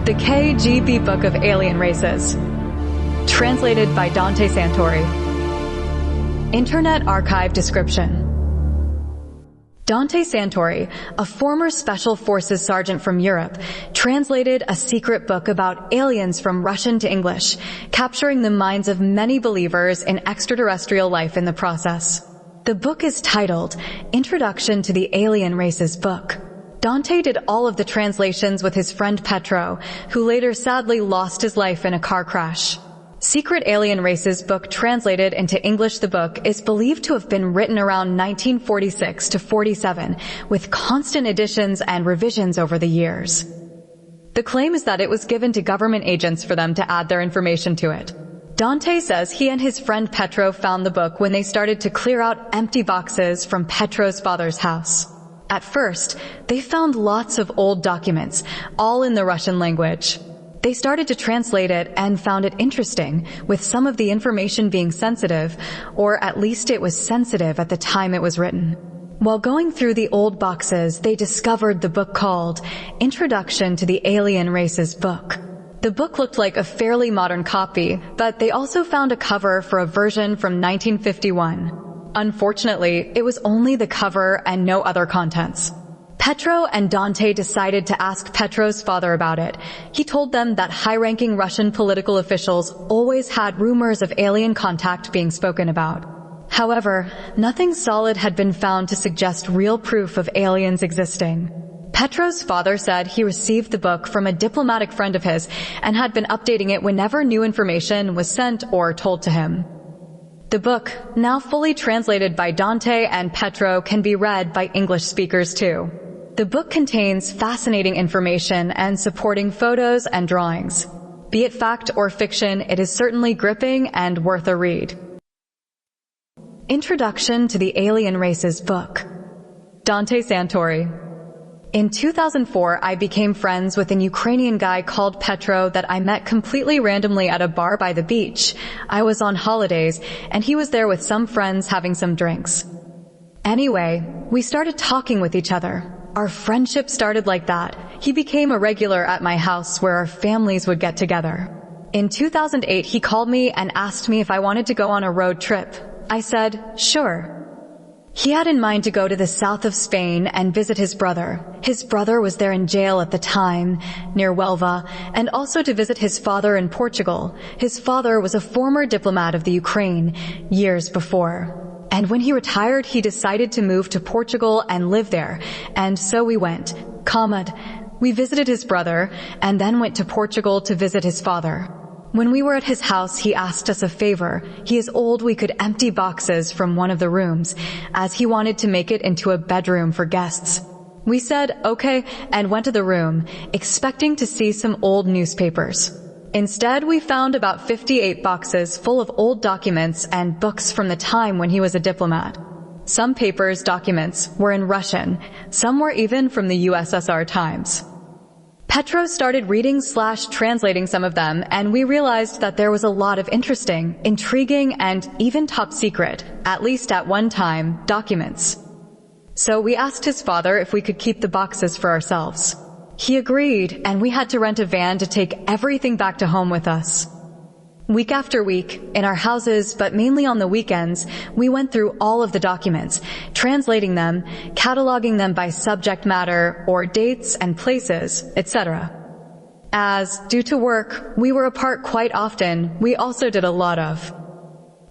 The KGB Book of Alien Races. Translated by Dante Santori. Internet Archive description. Dante Santori, a former Special Forces sergeant from Europe, translated a secret book about aliens from Russian to English, capturing the minds of many believers in extraterrestrial life in the process. The book is titled Introduction to the Alien Races Book. Dante did all of the translations with his friend Petro, who later sadly lost his life in a car crash. Secret Alien Races book translated into English. The book is believed to have been written around 1946 to 47, with constant additions and revisions over the years. The claim is that it was given to government agents for them to add their information to it. Dante says he and his friend Petro found the book when they started to clear out empty boxes from Petro's father's house. At first, they found lots of old documents, all in the Russian language. They started to translate it and found it interesting, with some of the information being sensitive, or at least it was sensitive at the time it was written. While going through the old boxes, they discovered the book called Introduction to the Alien Races Book. The book looked like a fairly modern copy, but they also found a cover for a version from 1951. Unfortunately, it was only the cover and no other contents. Petro and Dante decided to ask Petro's father about it. He told them that high-ranking Russian political officials always had rumors of alien contact being spoken about. However, nothing solid had been found to suggest real proof of aliens existing. Petro's father said he received the book from a diplomatic friend of his and had been updating it whenever new information was sent or told to him. The book, now fully translated by Dante and Petro, can be read by English speakers too. The book contains fascinating information and supporting photos and drawings. Be it fact or fiction, it is certainly gripping and worth a read. Introduction to the Alien Races Book. Dante Santori. In 2004, I became friends with an Ukrainian guy called Petro that I met completely randomly at a bar by the beach. I was on holidays, and he was there with some friends having some drinks. Anyway, we started talking with each other. Our friendship started like that. He became a regular at my house where our families would get together. In 2008, he called me and asked me if I wanted to go on a road trip. I said, sure. He had in mind to go to the south of Spain and visit his brother. His brother was there in jail at the time, near Huelva, and also to visit his father in Portugal. His father was a former diplomat of the Ukraine years before. And when he retired, he decided to move to Portugal and live there. And so we went. We visited his brother and then went to Portugal to visit his father. When we were at his house, he asked us a favor. He is old, we could empty boxes from one of the rooms, as he wanted to make it into a bedroom for guests. We said, okay, and went to the room, expecting to see some old newspapers. Instead, we found about 58 boxes full of old documents and books from the time when he was a diplomat. Some papers, documents, were in Russian. Some were even from the USSR times. Petro started reading/translating some of them, and we realized that there was a lot of interesting, intriguing, and even top secret, at least at one time, documents. So we asked his father if we could keep the boxes for ourselves. He agreed, and we had to rent a van to take everything back to home with us. Week after week, in our houses, but mainly on the weekends, we went through all of the documents, translating them, cataloging them by subject matter or dates and places, etc. As, due to work, we were apart quite often, we also did a lot of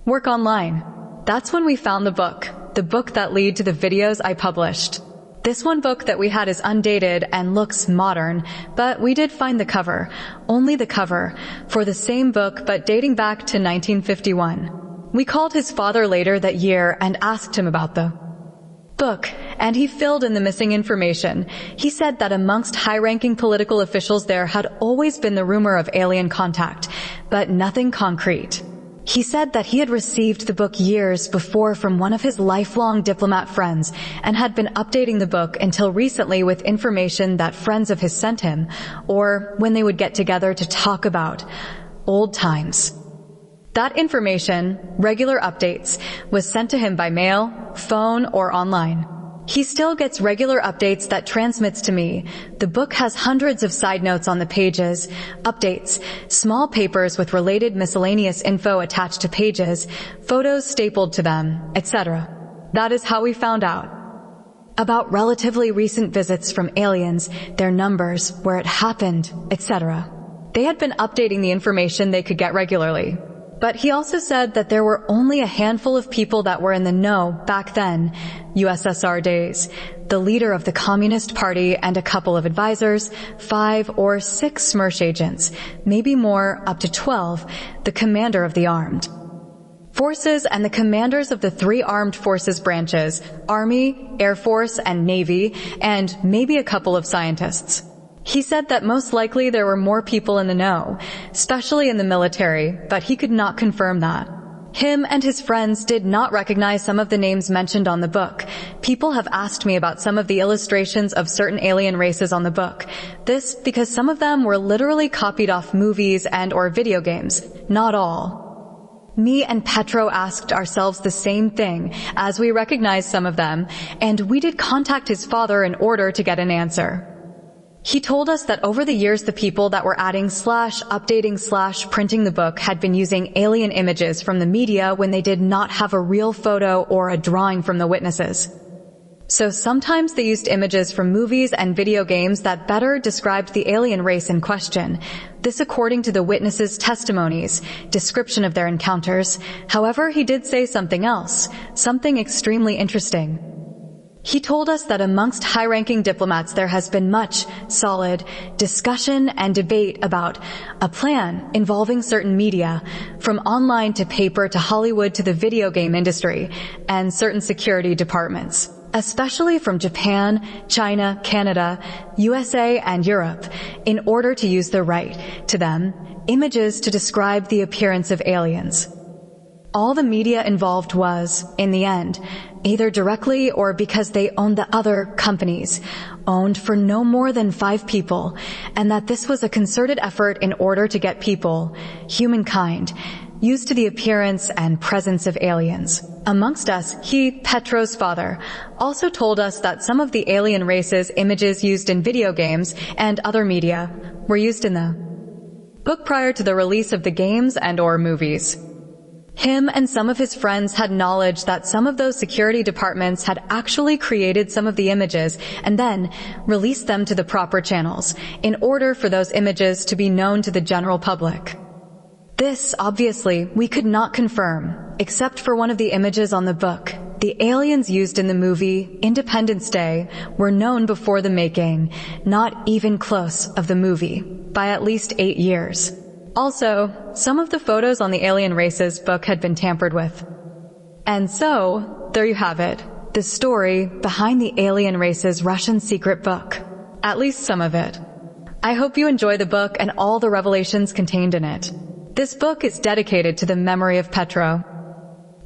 work online. That's when we found the book that led to the videos I published. This one book that we had is undated and looks modern, but we did find the cover, only the cover, for the same book but dating back to 1951. We called his father later that year and asked him about the book, and he filled in the missing information. He said that amongst high-ranking political officials there had always been the rumor of alien contact, but nothing concrete. He said that he had received the book years before from one of his lifelong diplomat friends and had been updating the book until recently with information that friends of his sent him, or when they would get together to talk about old times. That information, regular updates, was sent to him by mail, phone, or online. He still gets regular updates that transmits to me. The book has hundreds of side notes on the pages, updates, small papers with related miscellaneous info attached to pages, photos stapled to them, etc. That is how we found out. About relatively recent visits from aliens, their numbers, where it happened, etc. They had been updating the information they could get regularly. But he also said that there were only a handful of people that were in the know back then, USSR days, the leader of the Communist Party and a couple of advisors, 5 or 6 SMERSH agents, maybe more, up to 12, the commander of the armed forces and the commanders of the 3 armed forces branches, Army, Air Force, and Navy, and maybe a couple of scientists. He said that most likely there were more people in the know, especially in the military, but he could not confirm that. Him and his friends did not recognize some of the names mentioned on the book. People have asked me about some of the illustrations of certain alien races on the book. This because some of them were literally copied off movies and or video games. Not all. Me and Petro asked ourselves the same thing, as we recognized some of them, and we did contact his father in order to get an answer. He told us that over the years the people that were adding / updating / printing the book had been using alien images from the media when they did not have a real photo or a drawing from the witnesses. So sometimes they used images from movies and video games that better described the alien race in question. This according to the witnesses' testimonies, description of their encounters. However, he did say something else, something extremely interesting. He told us that amongst high-ranking diplomats there has been much solid discussion and debate about a plan involving certain media, from online to paper to Hollywood to the video game industry, and certain security departments, especially from Japan, China, Canada, USA, and Europe, in order to use the right to them images to describe the appearance of aliens. All the media involved was, in the end, either directly or because they owned the other companies, owned for no more than 5 people, and that this was a concerted effort in order to get people, humankind, used to the appearance and presence of aliens. Amongst us, he, Petro's father, also told us that some of the alien races' images used in video games and other media were used in the book prior to the release of the games and or movies. Him and some of his friends had knowledge that some of those security departments had actually created some of the images and then released them to the proper channels in order for those images to be known to the general public. This, obviously, we could not confirm, except for one of the images on the book. The aliens used in the movie Independence Day were known before the making, not even close of the movie, by at least 8 years. Also, some of the photos on the alien races book had been tampered with. And so, there you have it, the story behind the alien race's Russian secret book. At least some of it. I hope you enjoy the book and all the revelations contained in it. This book is dedicated to the memory of Petro.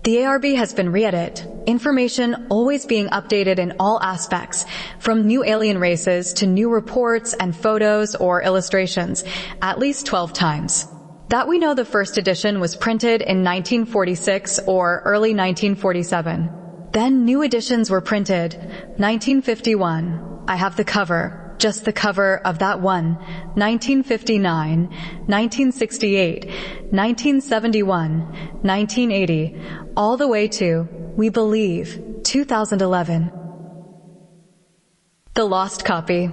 The ARB has been re-edited, information always being updated in all aspects, from new alien races to new reports and photos or illustrations, at least 12 times. That we know the first edition was printed in 1946 or early 1947. Then new editions were printed, 1951. I have the cover. Just the cover of that one, 1959, 1968, 1971, 1980, all the way to, we believe, 2011. The lost copy.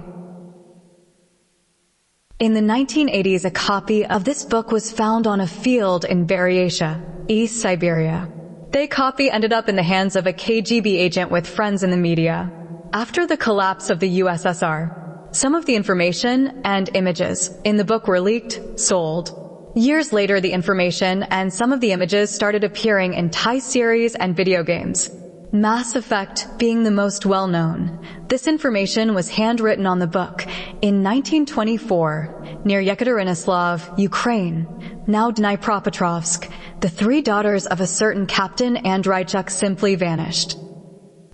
In the 1980s, a copy of this book was found on a field in Buryatia, East Siberia. The copy ended up in the hands of a KGB agent with friends in the media. After the collapse of the USSR, some of the information and images in the book were leaked, sold. Years later, the information and some of the images started appearing in Thai series and video games. Mass Effect being the most well-known. This information was handwritten on the book in 1924 near Yekaterinoslav, Ukraine, now Dnipropetrovsk. The 3 daughters of a certain Captain Andreichuk simply vanished.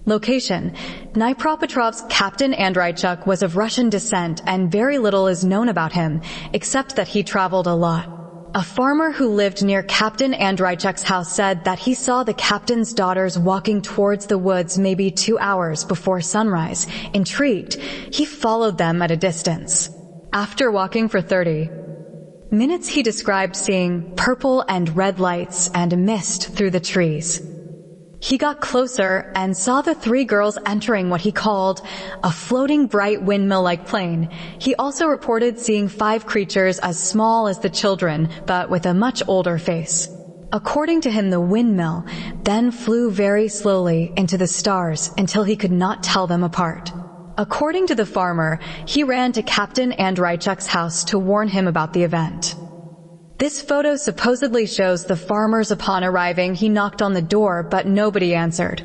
Location. Dnipropetrovsk Captain Andreichuk was of Russian descent and very little is known about him, except that he traveled a lot. A farmer who lived near Captain Andrychek's house said that he saw the captain's daughters walking towards the woods maybe 2 hours before sunrise. Intrigued, he followed them at a distance. After walking for 30 minutes, he described seeing purple and red lights and mist through the trees. He got closer and saw the 3 girls entering what he called a floating bright windmill-like plane. He also reported seeing 5 creatures as small as the children, but with a much older face. According to him, the windmill then flew very slowly into the stars until he could not tell them apart. According to the farmer, he ran to Captain Andrychek's house to warn him about the event. This photo supposedly shows the farmers upon arriving. He knocked on the door, but nobody answered.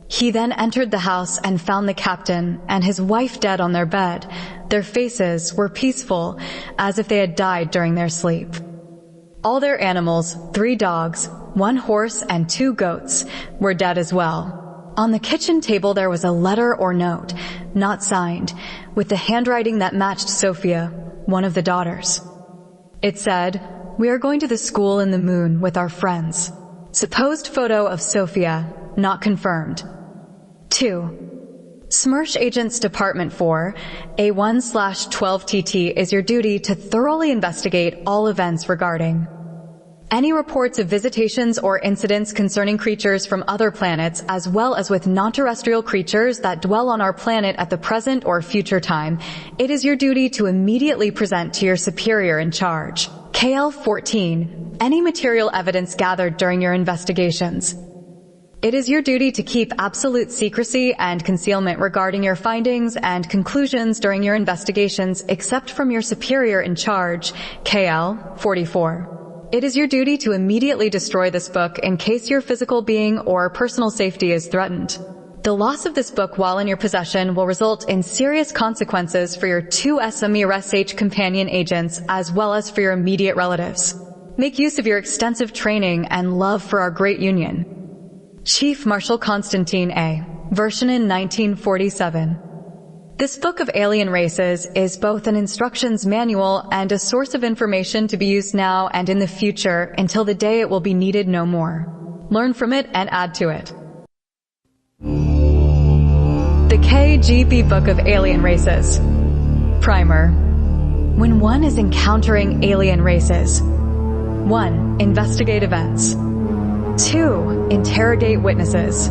He then entered the house and found the captain and his wife dead on their bed. Their faces were peaceful, as if they had died during their sleep. All their animals, 3 dogs, 1 horse, and 2 goats, were dead as well. On the kitchen table there was a letter or note, not signed, with the handwriting that matched Sophia, one of the daughters. It said, "We are going to the school in the moon with our friends." Supposed photo of Sophia, not confirmed. 2. SMERSH Agents Department 4, A1/12TT is your duty to thoroughly investigate all events regarding any reports of visitations or incidents concerning creatures from other planets, as well as with non-terrestrial creatures that dwell on our planet at the present or future time. It is your duty to immediately present to your superior in charge. KL-14, any material evidence gathered during your investigations. It is your duty to keep absolute secrecy and concealment regarding your findings and conclusions during your investigations, except from your superior in charge. KL-44. It is your duty to immediately destroy this book in case your physical being or personal safety is threatened. The loss of this book while in your possession will result in serious consequences for your 2 SMERSH companion agents as well as for your immediate relatives. Make use of your extensive training and love for our great union. Chief Marshal Konstantin A. Version in 1947. This book of alien races is both an instructions manual and a source of information to be used now and in the future until the day it will be needed no more. Learn from it and add to it. The KGB Book of Alien Races. Primer. When one is encountering alien races. 1. Investigate events. 2. Interrogate witnesses.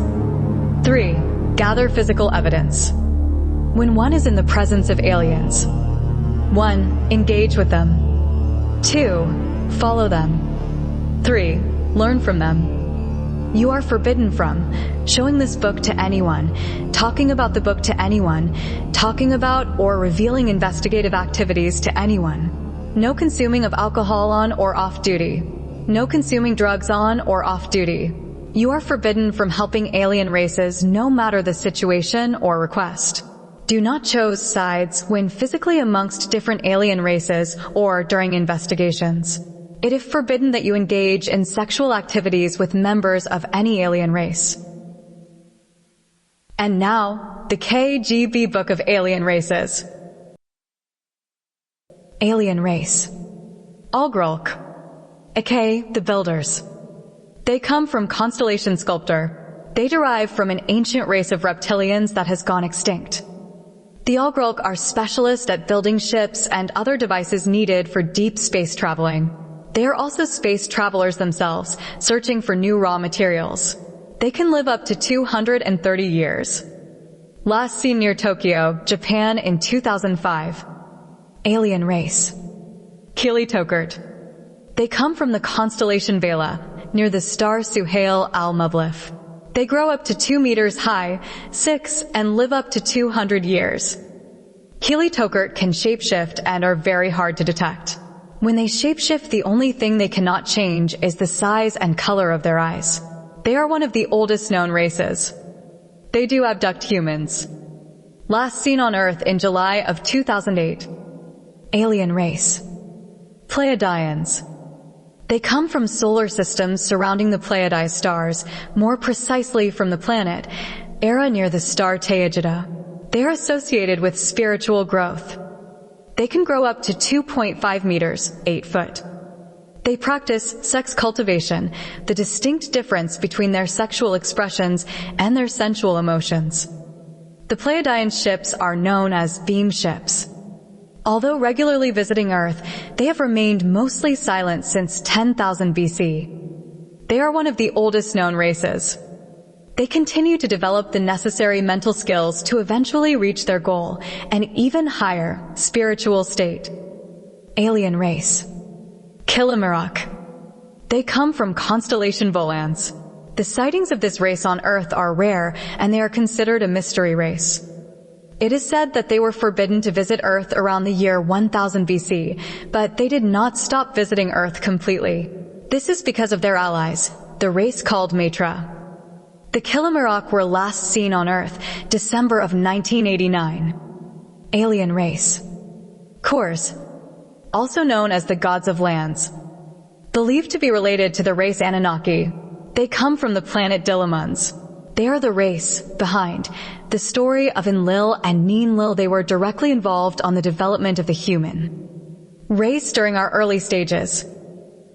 3. Gather physical evidence. When one is in the presence of aliens. 1. Engage with them. 2. Follow them. 3. Learn from them. You are forbidden from showing this book to anyone, talking about the book to anyone, talking about or revealing investigative activities to anyone. No consuming of alcohol on or off duty. No consuming drugs on or off duty. You are forbidden from helping alien races no matter the situation or request. Do not choose sides when physically amongst different alien races or during investigations. It is forbidden that you engage in sexual activities with members of any alien race. And now, the KGB Book of Alien Races. Alien race. Allgruulk. aka the Builders. They come from Constellation Sculptor. They derive from an ancient race of reptilians that has gone extinct. The Allgruulk are specialists at building ships and other devices needed for deep space traveling. They are also space travelers themselves, searching for new raw materials. They can live up to 230 years. Last seen near Tokyo, Japan in 2005. Alien race. Kiily-Tokurt. They come from the constellation Vela, near the star Suhail al-Mublif. They grow up to 2 meters high, 6, and live up to 200 years. Kiily-Tokurt can shapeshift and are very hard to detect. When they shapeshift, the only thing they cannot change is the size and color of their eyes. They are one of the oldest known races. They do abduct humans. Last seen on Earth in July of 2008. Alien race. Pleyadiyans. They come from solar systems surrounding the Pleiadian stars, more precisely from the planet Era near the star Tayagida. They are associated with spiritual growth. They can grow up to 2.5 meters, 8 foot. They practice sex cultivation, the distinct difference between their sexual expressions and their sensual emotions. The Pleyadiyans ships are known as beam ships. Although regularly visiting Earth, they have remained mostly silent since 10,000 BC. They are one of the oldest known races. They continue to develop the necessary mental skills to eventually reach their goal, an even higher spiritual state. Alien race. Kyllimir-Auk. They come from constellation Volans. The sightings of this race on Earth are rare, and they are considered a mystery race. It is said that they were forbidden to visit Earth around the year 1000 BC, but they did not stop visiting Earth completely. This is because of their allies, the race called Mattre. The Kyllimir-Auk were last seen on Earth, December of 1989. Alien race. Hurs, also known as the gods of lands. Believed to be related to the race Anunnaki, they come from the planet Dillimans. They are the race behind the story of Enlil and Ninlil. They were directly involved on the development of the human race during our early stages.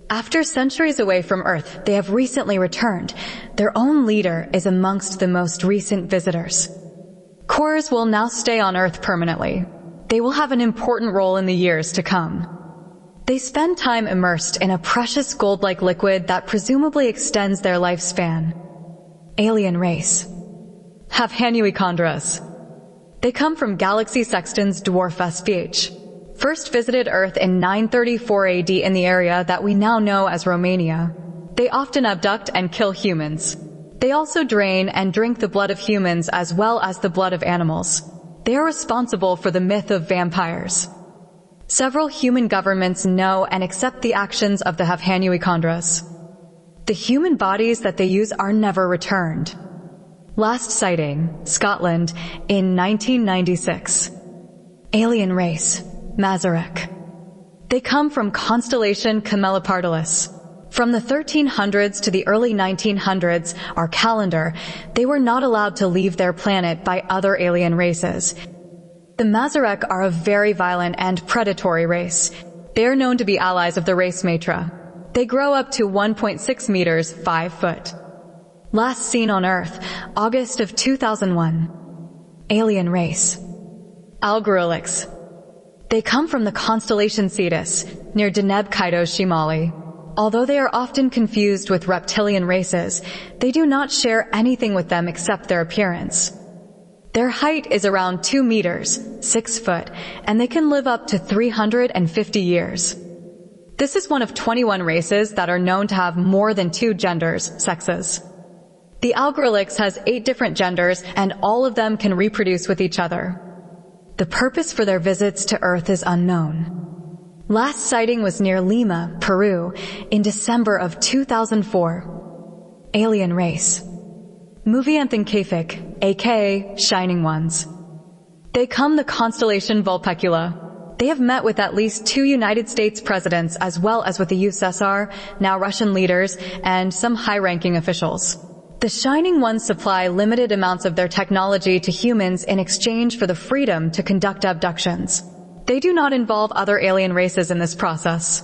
After centuries away from Earth, they have recently returned. Their own leader is amongst the most recent visitors. Hurs will now stay on Earth permanently. They will have an important role in the years to come. They spend time immersed in a precious gold-like liquid that presumably extends their lifespan. Alien race. Hav-Hannuae-Kondras. They come from Galaxy Sexton's dwarf SPH. First visited Earth in 934 AD in the area that we now know as Romania. They often abduct and kill humans. They also drain and drink the blood of humans as well as the blood of animals. They are responsible for the myth of vampires. Several human governments know and accept the actions of the Hav-Hannuae-Kondras. The human bodies that they use are never returned. Last sighting, Scotland, in 1996. Alien race, Mazarek. They come from constellation Killimat-Arr. From the 1300s to the early 1900s, our calendar, they were not allowed to leave their planet by other alien races. The Mazarek are a very violent and predatory race. They are known to be allies of the race Mattre. They grow up to 1.6 meters, 5 foot. Last seen on Earth, August of 2001. Alien race. Al-Gruualix. They come from the constellation Cetus, near Deneb Kaitos Shimali. Although they are often confused with reptilian races, they do not share anything with them except their appearance. Their height is around 2 meters, 6 foot, and they can live up to 350 years. This is one of 21 races that are known to have more than 2 genders, sexes. The Al-Gruualix has 8 different genders, and all of them can reproduce with each other. The purpose for their visits to Earth is unknown. Last sighting was near Lima, Peru, in December of 2004. Alien race. Moovianthan-Kayphik, aka Shining Ones. They come the constellation Vulpecula. They have met with at least 2 United States presidents as well as with the USSR, now Russian leaders, and some high-ranking officials. The Shining Ones supply limited amounts of their technology to humans in exchange for the freedom to conduct abductions. They do not involve other alien races in this process.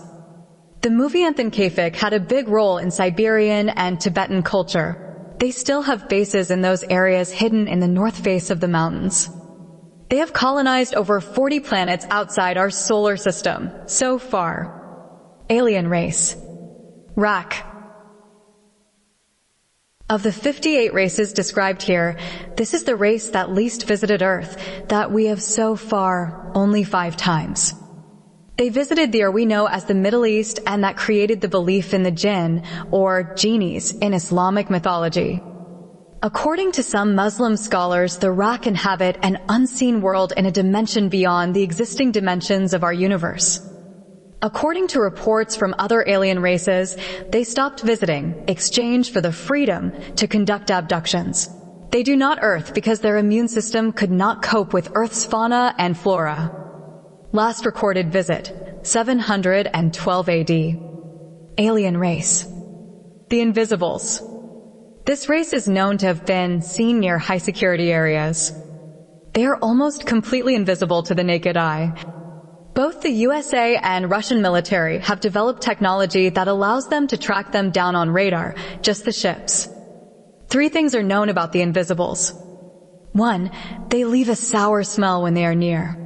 The Moovianthan-Kayphik had a big role in Siberian and Tibetan culture. They still have bases in those areas hidden in the north face of the mountains. They have colonized over 40 planets outside our solar system, so far. Alien race. Rak. Of the 58 races described here, this is the race that least visited Earth, that we have so far only 5 times. They visited the area we know as the Middle East, and that created the belief in the jinn, or genies, in Islamic mythology. According to some Muslim scholars, the Rak inhabit an unseen world in a dimension beyond the existing dimensions of our universe. According to reports from other alien races, they stopped visiting, exchanged for the freedom to conduct abductions. They do not Earth because their immune system could not cope with Earth's fauna and flora. Last recorded visit, 712 AD. Alien race. The Invisibles. This race is known to have been seen near high security areas. They are almost completely invisible to the naked eye. Both the USA and Russian military have developed technology that allows them to track them down on radar, just the ships. 3 things are known about the invisibles. 1, they leave a sour smell when they are near.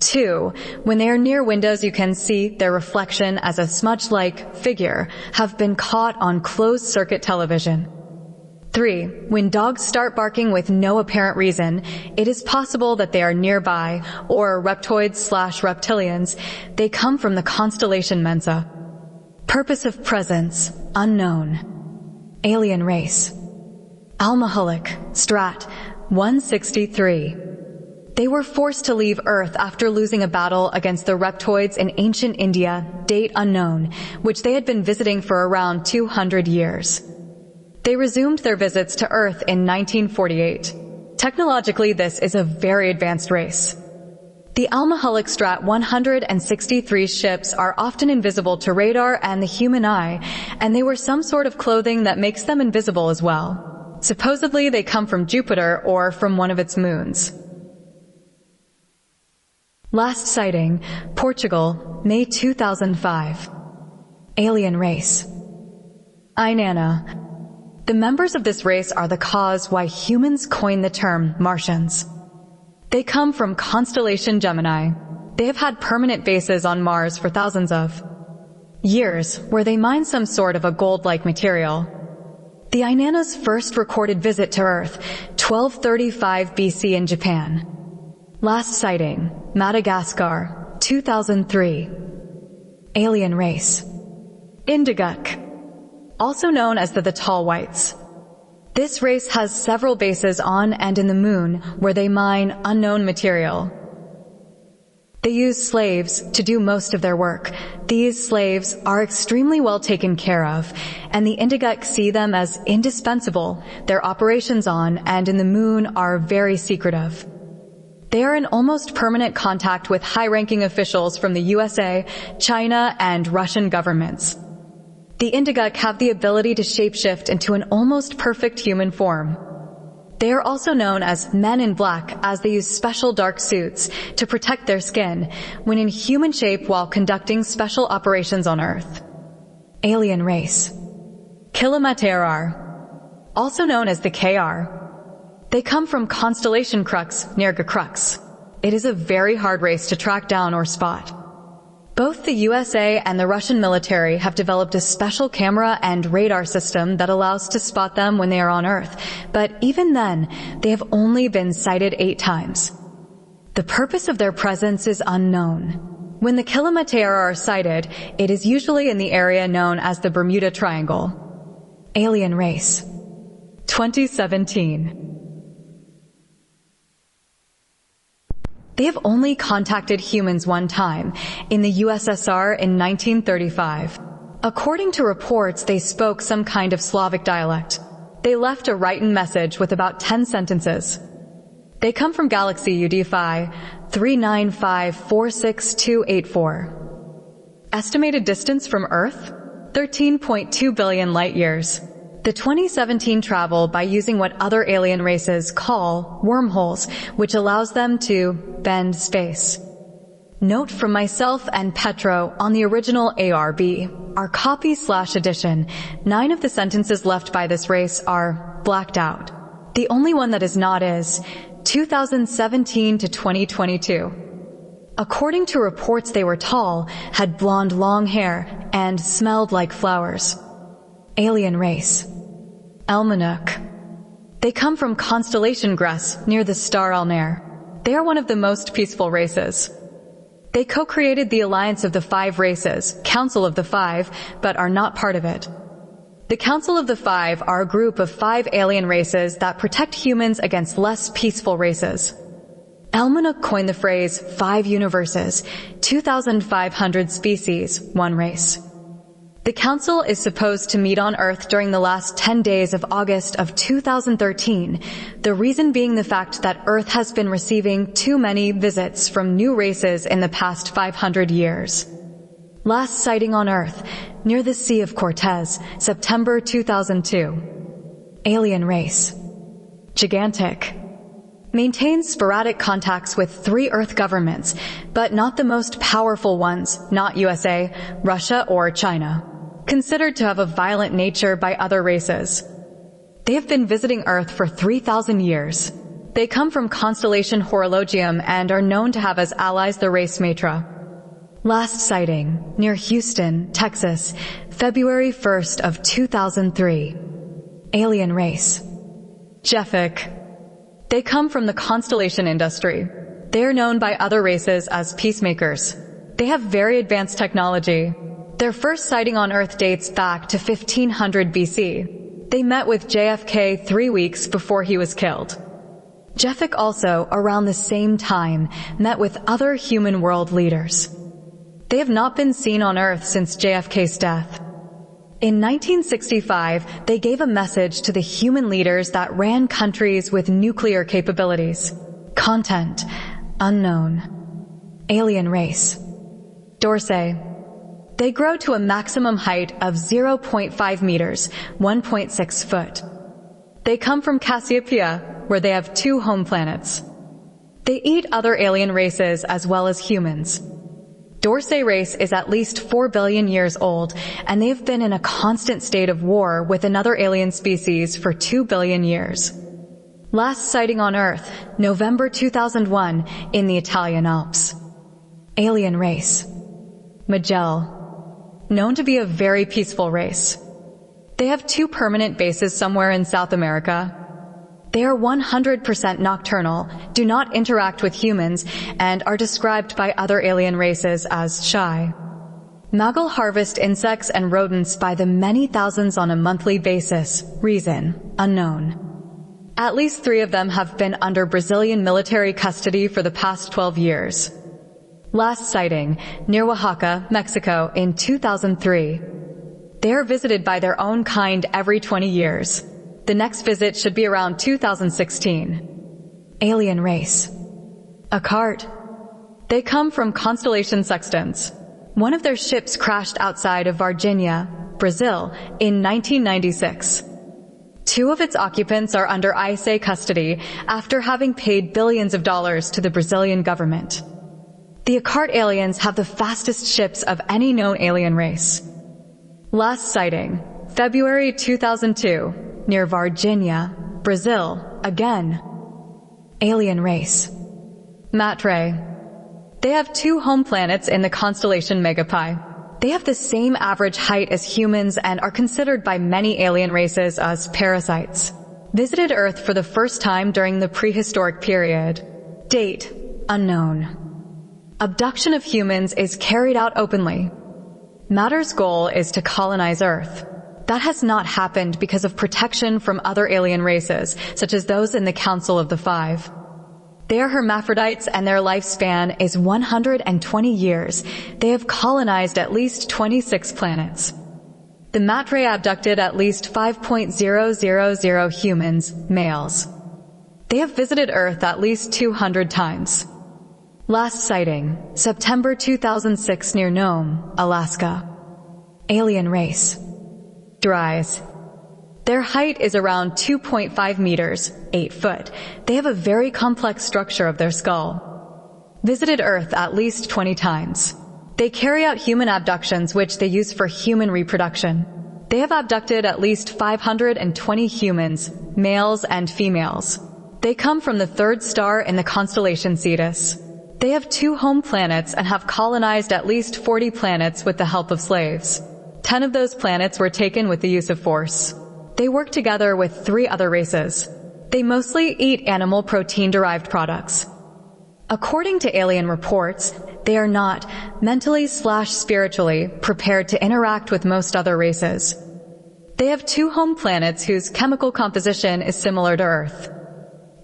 2, when they are near windows you can see their reflection as a smudge-like figure have been caught on closed-circuit television. 3, when dogs start barking with no apparent reason, it is possible that they are nearby, or reptoids/reptilians. They come from the constellation Mensa. Purpose of presence, unknown. Alien race. Al-Gruualix, Strat, 163. They were forced to leave Earth after losing a battle against the reptoids in ancient India, date unknown, which they had been visiting for around 200 years. They resumed their visits to Earth in 1948. Technologically, this is a very advanced race. The Al-Gruualix Strat 163 ships are often invisible to radar and the human eye, and they wear some sort of clothing that makes them invisible as well. Supposedly, they come from Jupiter or from one of its moons. Last sighting, Portugal, May 2005. Alien race. Ainanna. The members of this race are the cause why humans coined the term Martians. They come from constellation Gemini. They have had permanent bases on Mars for thousands of years, where they mine some sort of a gold-like material. The Ainanna's first recorded visit to Earth, 1235 BC in Japan. Last sighting, Madagascar, 2003. Alien race. Indugutk. Also known as the Tall Whites. This race has several bases on and in the moon where they mine unknown material. They use slaves to do most of their work. These slaves are extremely well taken care of, and the Indugutk see them as indispensable. Their operations on and in the moon are very secretive. They are in almost permanent contact with high-ranking officials from the USA, China, and Russian governments. The Indugutk have the ability to shapeshift into an almost perfect human form. They are also known as men in black, as they use special dark suits to protect their skin when in human shape while conducting special operations on Earth. Alien race. Killimat-Arr, also known as the KR. They come from constellation Crux near Crux. It is a very hard race to track down or spot. Both the USA and the Russian military have developed a special camera and radar system that allows to spot them when they are on Earth, but even then, they have only been sighted 8 times. The purpose of their presence is unknown. When the Killimat-Arr are sighted, it is usually in the area known as the Bermuda Triangle. Alien race. 2017. They have only contacted humans one time, in the USSR in 1935. According to reports, they spoke some kind of Slavic dialect. They left a written message with about 10 sentences. They come from galaxy UD-Phi 3954624. Estimated distance from Earth? 13.2 billion light-years. The 2017 travel by using what other alien races call wormholes, which allows them to bend space. Note from myself and Petro on the original ARB, our copy/edition, 9 of the sentences left by this race are blacked out. The only one that is not is 2017 to 2022. According to reports, they were tall, had blonde long hair, and smelled like flowers. Alien race. El-Manouk. They come from constellation Gress near the star Alnair. They are one of the most peaceful races. They co-created the Alliance of the 5 Races, Council of the 5, but are not part of it. The Council of the 5 are a group of 5 alien races that protect humans against less peaceful races. El-Manouk coined the phrase 5 universes, 2,500 species, 1 race. The Council is supposed to meet on Earth during the last 10 days of August of 2013, the reason being the fact that Earth has been receiving too many visits from new races in the past 500 years. Last sighting on Earth, near the Sea of Cortez, September 2002. Alien race. Jighantik. maintains sporadic contacts with 3 Earth governments, but not the most powerful ones, not USA, Russia, or China, considered to have a violent nature by other races. They have been visiting Earth for 3,000 years. They come from constellation Horologium and are known to have as allies the race Mattre. Last sighting, near Houston, Texas, February 1st of 2003. Alien race. Jefok. They come from the constellation industry. They are known by other races as peacemakers. They have very advanced technology. Their first sighting on Earth dates back to 1500 BC. They met with JFK 3 weeks before he was killed. Jefok also, around the same time, met with other human world leaders. They have not been seen on Earth since JFK's death. In 1965, they gave a message to the human leaders that ran countries with nuclear capabilities. Content: unknown. Alien race. Dorsay. They grow to a maximum height of 0.5 meters, 1.6 foot. They come from Cassiopeia, where they have 2 home planets. They eat other alien races as well as humans. Dorsay race is at least 4 billion years old, and they've been in a constant state of war with another alien species for 2 billion years. Last sighting on Earth, November 2001, in the Italian Alps. Alien race. Magell. Known to be a very peaceful race. They have 2 permanent bases somewhere in South America. They are 100% nocturnal, do not interact with humans, and are described by other alien races as shy. Magell harvest insects and rodents by the many thousands on a monthly basis. Reason: unknown. At least 3 of them have been under Brazilian military custody for the past 12 years. Last sighting, near Oaxaca, Mexico, in 2003. They are visited by their own kind every 20 years. The next visit should be around 2016. Alien race. Akart. They come from constellation Sextans. One of their ships crashed outside of Varginha, Brazil, in 1996. 2 of its occupants are under ISA custody after having paid billions of dollars to the Brazilian government. The Akart aliens have the fastest ships of any known alien race. Last sighting, February 2002, near Varginha, Brazil, again. Alien race. Mattre. They have 2 home planets in the constellation Megapi. They have the same average height as humans and are considered by many alien races as parasites. Visited Earth for the first time during the prehistoric period. Date: unknown. Abduction of humans is carried out openly. Mattre's goal is to colonize Earth. That has not happened because of protection from other alien races, such as those in the Council of the Five. They are hermaphrodites and their lifespan is 120 years. They have colonized at least 26 planets. The Mattre abducted at least 5.000 humans, males. They have visited Earth at least 200 times. Last sighting, September 2006 near Nome, Alaska. Alien race. Dries. Their height is around 2.5 meters, 8 foot. They have a very complex structure of their skull. Visited Earth at least 20 times. They carry out human abductions which they use for human reproduction. They have abducted at least 520 humans, males and females. They come from the 3rd star in the constellation Cetus. They have 2 home planets and have colonized at least 40 planets with the help of slaves. 10 of those planets were taken with the use of force. They work together with 3 other races. They mostly eat animal protein-derived products. According to alien reports, they are not, mentally/spiritually, prepared to interact with most other races. They have 2 home planets whose chemical composition is similar to Earth.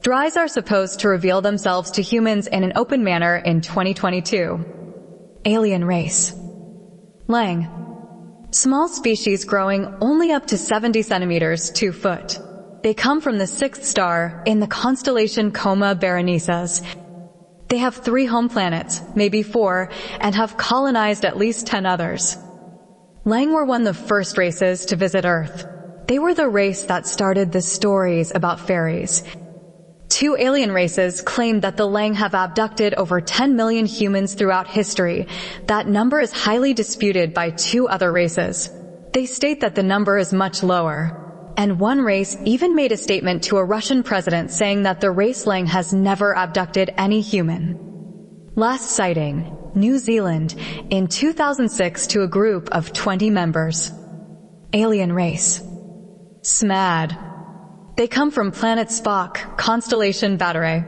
Dries are supposed to reveal themselves to humans in an open manner in 2022. Alien race. Lang. Small species growing only up to 70 centimeters, 2 foot. They come from the 6th star in the constellation Coma Berenices. They have 3 home planets, maybe 4, and have colonized at least 10 others. Lang were one of the first races to visit Earth. They were the race that started the stories about fairies. 2 alien races claim that the Lang have abducted over 10 million humans throughout history. That number is highly disputed by 2 other races. They state that the number is much lower. And one race even made a statement to a Russian president saying that the race Lang has never abducted any human. Last sighting, New Zealand, in 2006 to a group of 20 members. Alien race. Smad. They come from planet Spock, constellation Mattre.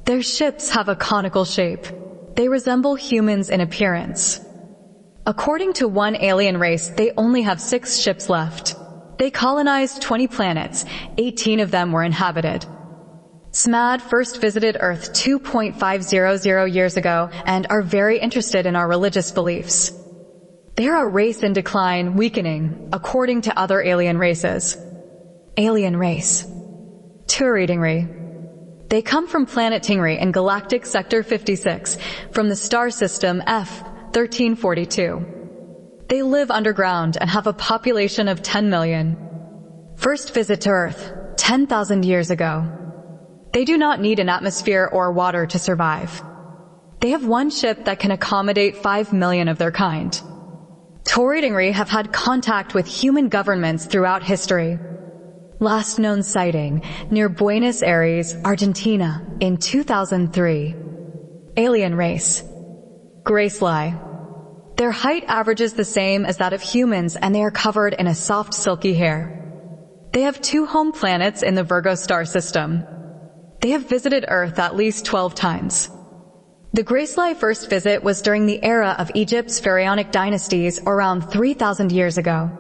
Their ships have a conical shape. They resemble humans in appearance. According to one alien race, they only have 6 ships left. They colonized 20 planets, 18 of them were inhabited. Smad first visited Earth 2.500 years ago and are very interested in our religious beliefs. They're a race in decline, weakening, according to other alien races. Alien race. Tuiridingri. They come from planet Tingri in galactic sector 56, from the star system F1342. They live underground and have a population of 10 million. First visit to Earth, 10,000 years ago. They do not need an atmosphere or water to survive. They have one ship that can accommodate 5 million of their kind. Tuiridingri have had contact with human governments throughout history. Last known sighting, near Buenos Aires, Argentina, in 2003. Alien race. Graceli. Their height averages the same as that of humans and they are covered in a soft silky hair. They have 2 home planets in the Virgo star system. They have visited Earth at least 12 times. The Graceli first visit was during the era of Egypt's pharaonic dynasties around 3,000 years ago.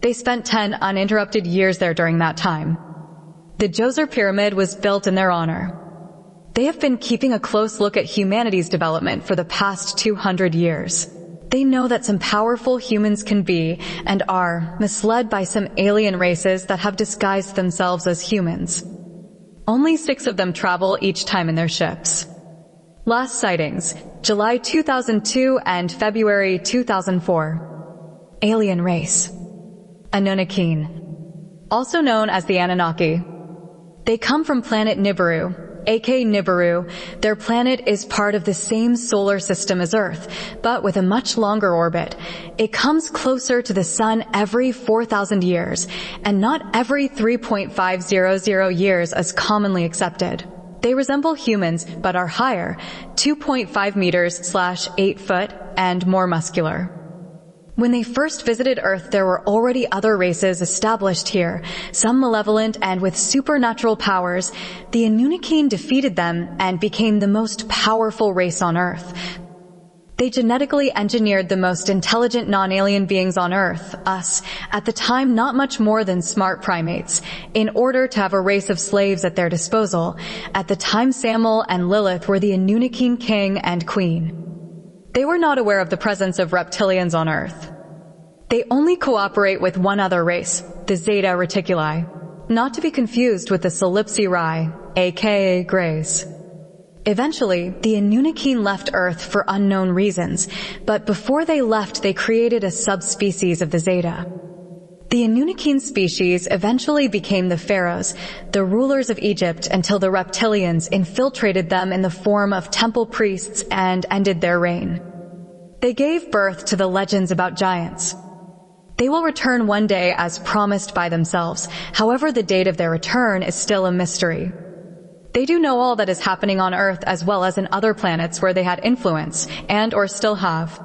They spent 10 uninterrupted years there during that time. The Djoser Pyramid was built in their honor. They have been keeping a close look at humanity's development for the past 200 years. They know that some powerful humans can be, and are, misled by some alien races that have disguised themselves as humans. Only 6 of them travel each time in their ships. Last sightings, July 2002 and February 2004. Alien race. Anunnaki, also known as the Anunnaki. They come from planet Nibiru, aka Nibiru. Their planet is part of the same solar system as Earth, but with a much longer orbit. It comes closer to the Sun every 4,000 years, and not every 3.500 years as commonly accepted. They resemble humans, but are higher, 2.5 meters/8 foot, and more muscular. When they first visited Earth, there were already other races established here, some malevolent and with supernatural powers. The Anunnaki defeated them and became the most powerful race on Earth. They genetically engineered the most intelligent non-alien beings on Earth, us, at the time not much more than smart primates, in order to have a race of slaves at their disposal. At the time, Samuel and Lilith were the Anunnaki king and queen. They were not aware of the presence of reptilians on Earth. They only cooperate with one other race, the Zeta Reticuli, not to be confused with the Calypsi-Rai, aka Greys. Eventually, the Anunnaki left Earth for unknown reasons, but before they left, they created a subspecies of the Zeta. The Anunnaki species eventually became the pharaohs, the rulers of Egypt, until the reptilians infiltrated them in the form of temple priests and ended their reign. They gave birth to the legends about giants. They will return one day as promised by themselves. However, the date of their return is still a mystery. They do know all that is happening on Earth as well as in other planets where they had influence, and or still have.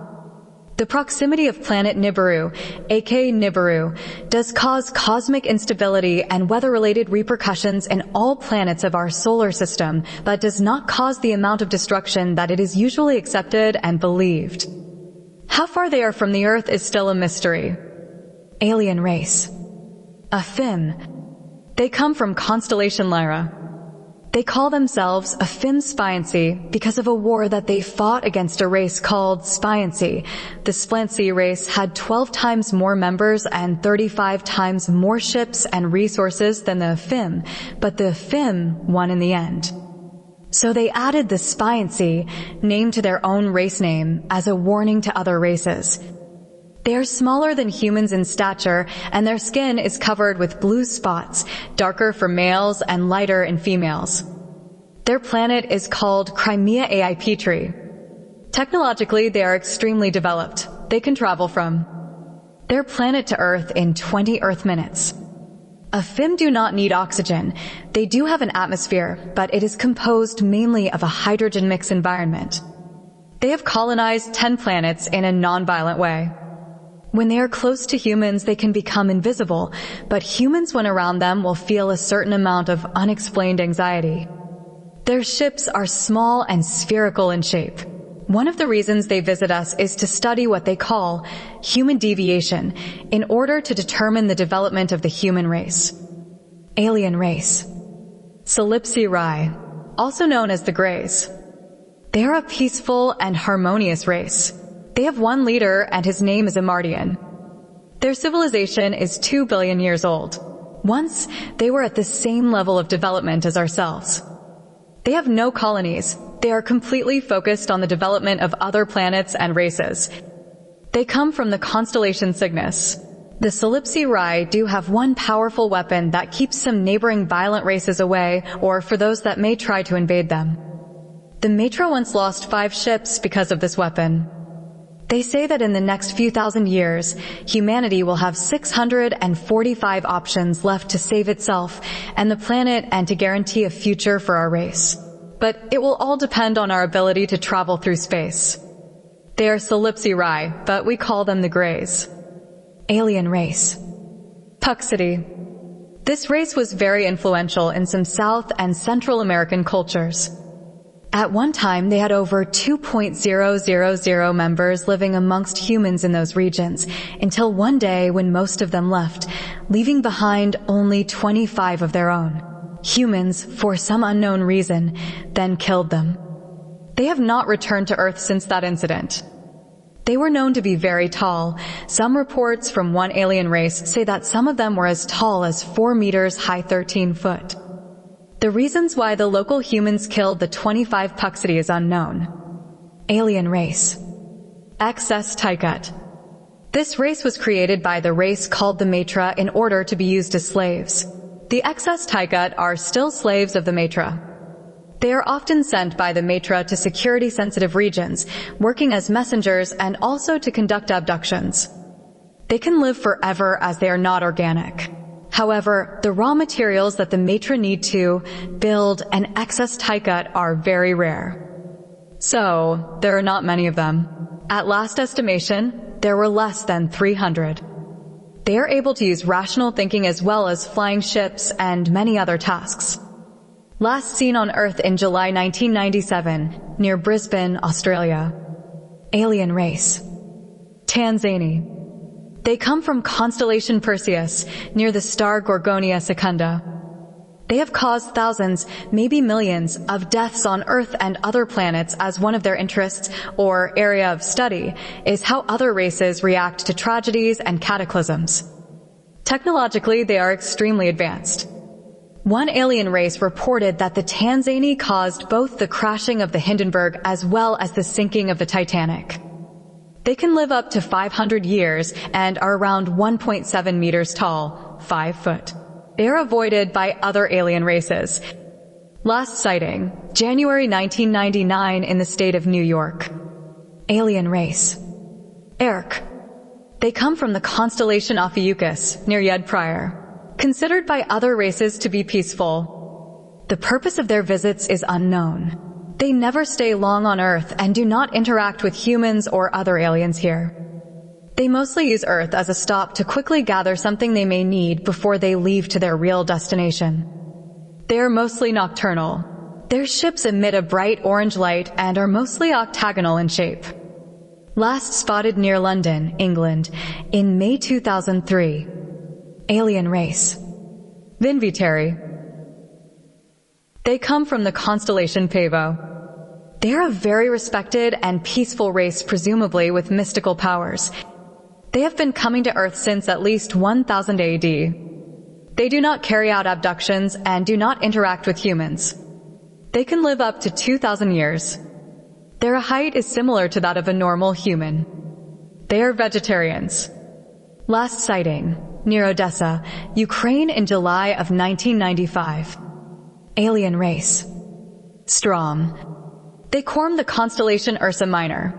The proximity of planet Nibiru, aka Nibiru, does cause cosmic instability and weather-related repercussions in all planets of our solar system, but does not cause the amount of destruction that it is usually accepted and believed. How far they are from the Earth is still a mystery. Alien race. Afim. They come from constellation Lyra. They call themselves Afim Spiancy because of a war that they fought against a race called Spiancy. The Splancy race had 12 times more members and 35 times more ships and resources than the Afim, but the Afim won in the end. So they added the Spiancy name to their own race name as a warning to other races. They are smaller than humans in stature, and their skin is covered with blue spots, darker for males and lighter in females. Their planet is called Crimea-Aipitri. Technologically, they are extremely developed. They can travel from their planet to Earth in 20 Earth minutes. AFIM do not need oxygen. They do have an atmosphere, but it is composed mainly of a hydrogen mix environment. They have colonized 10 planets in a non-violent way. When they are close to humans, they can become invisible, but humans when around them will feel a certain amount of unexplained anxiety. Their ships are small and spherical in shape. One of the reasons they visit us is to study what they call human deviation in order to determine the development of the human race. Alien race. Solipsi-Rai, also known as the Greys. They are a peaceful and harmonious race. They have one leader and his name is Amardian. Their civilization is 2 billion years old. Once, they were at the same level of development as ourselves. They have no colonies. They are completely focused on the development of other planets and races. They come from the constellation Cygnus. The Solipsi-Rai do have one powerful weapon that keeps some neighboring violent races away, or for those that may try to invade them. The Mattre once lost 5 ships because of this weapon. They say that in the next few thousand years, humanity will have 645 options left to save itself and the planet and to guarantee a future for our race. But it will all depend on our ability to travel through space. They are Solipsi-Rai, but we call them the Greys. Alien race. Puxity. This race was very influential in some South and Central American cultures. At one time, they had over 2,000 members living amongst humans in those regions, until one day when most of them left, leaving behind only 25 of their own. Humans, for some unknown reason, then killed them. They have not returned to Earth since that incident. They were known to be very tall. Some reports from one alien race say that some of them were as tall as 4 meters high 13 foot. The reasons why the local humans killed the 25 Puxity is unknown. Alien race. Extraterrestrial. This race was created by the race called the Mattre in order to be used as slaves. The Extraterrestrial are still slaves of the Mattre. They are often sent by the Mattre to security-sensitive regions, working as messengers and also to conduct abductions. They can live forever as they are not organic. However, the raw materials that the Mattre need to build an Extraterrestrial are very rare. So, there are not many of them. At last estimation, there were less than 300. They are able to use rational thinking as well as flying ships and many other tasks. Last seen on Earth in July 1997, near Brisbane, Australia. Alien race. Tanzania. They come from constellation Perseus, near the star Gorgonia Secunda. They have caused thousands, maybe millions, of deaths on Earth and other planets, as one of their interests, or area of study, is how other races react to tragedies and cataclysms. Technologically, they are extremely advanced. One alien race reported that the Tanzania caused both the crashing of the Hindenburg as well as the sinking of the Titanic. They can live up to 500 years and are around 1.7 meters tall, 5 foot. They are avoided by other alien races. Last sighting, January 1999 in the state of New York. Alien race. Erk. They come from the constellation Ophiuchus, near Yed Prior. Considered by other races to be peaceful. The purpose of their visits is unknown. They never stay long on Earth and do not interact with humans or other aliens here. They mostly use Earth as a stop to quickly gather something they may need before they leave to their real destination. They are mostly nocturnal. Their ships emit a bright orange light and are mostly octagonal in shape. Last spotted near London, England, in May 2003. Alien race. Vinviteri. They come from the constellation Pavo. They are a very respected and peaceful race, presumably with mystical powers. They have been coming to Earth since at least 1000 AD. They do not carry out abductions and do not interact with humans. They can live up to 2,000 years. Their height is similar to that of a normal human. They are vegetarians. Last sighting, near Odessa, Ukraine in July of 1995. Alien race. Strom. They form the constellation Ursa Minor.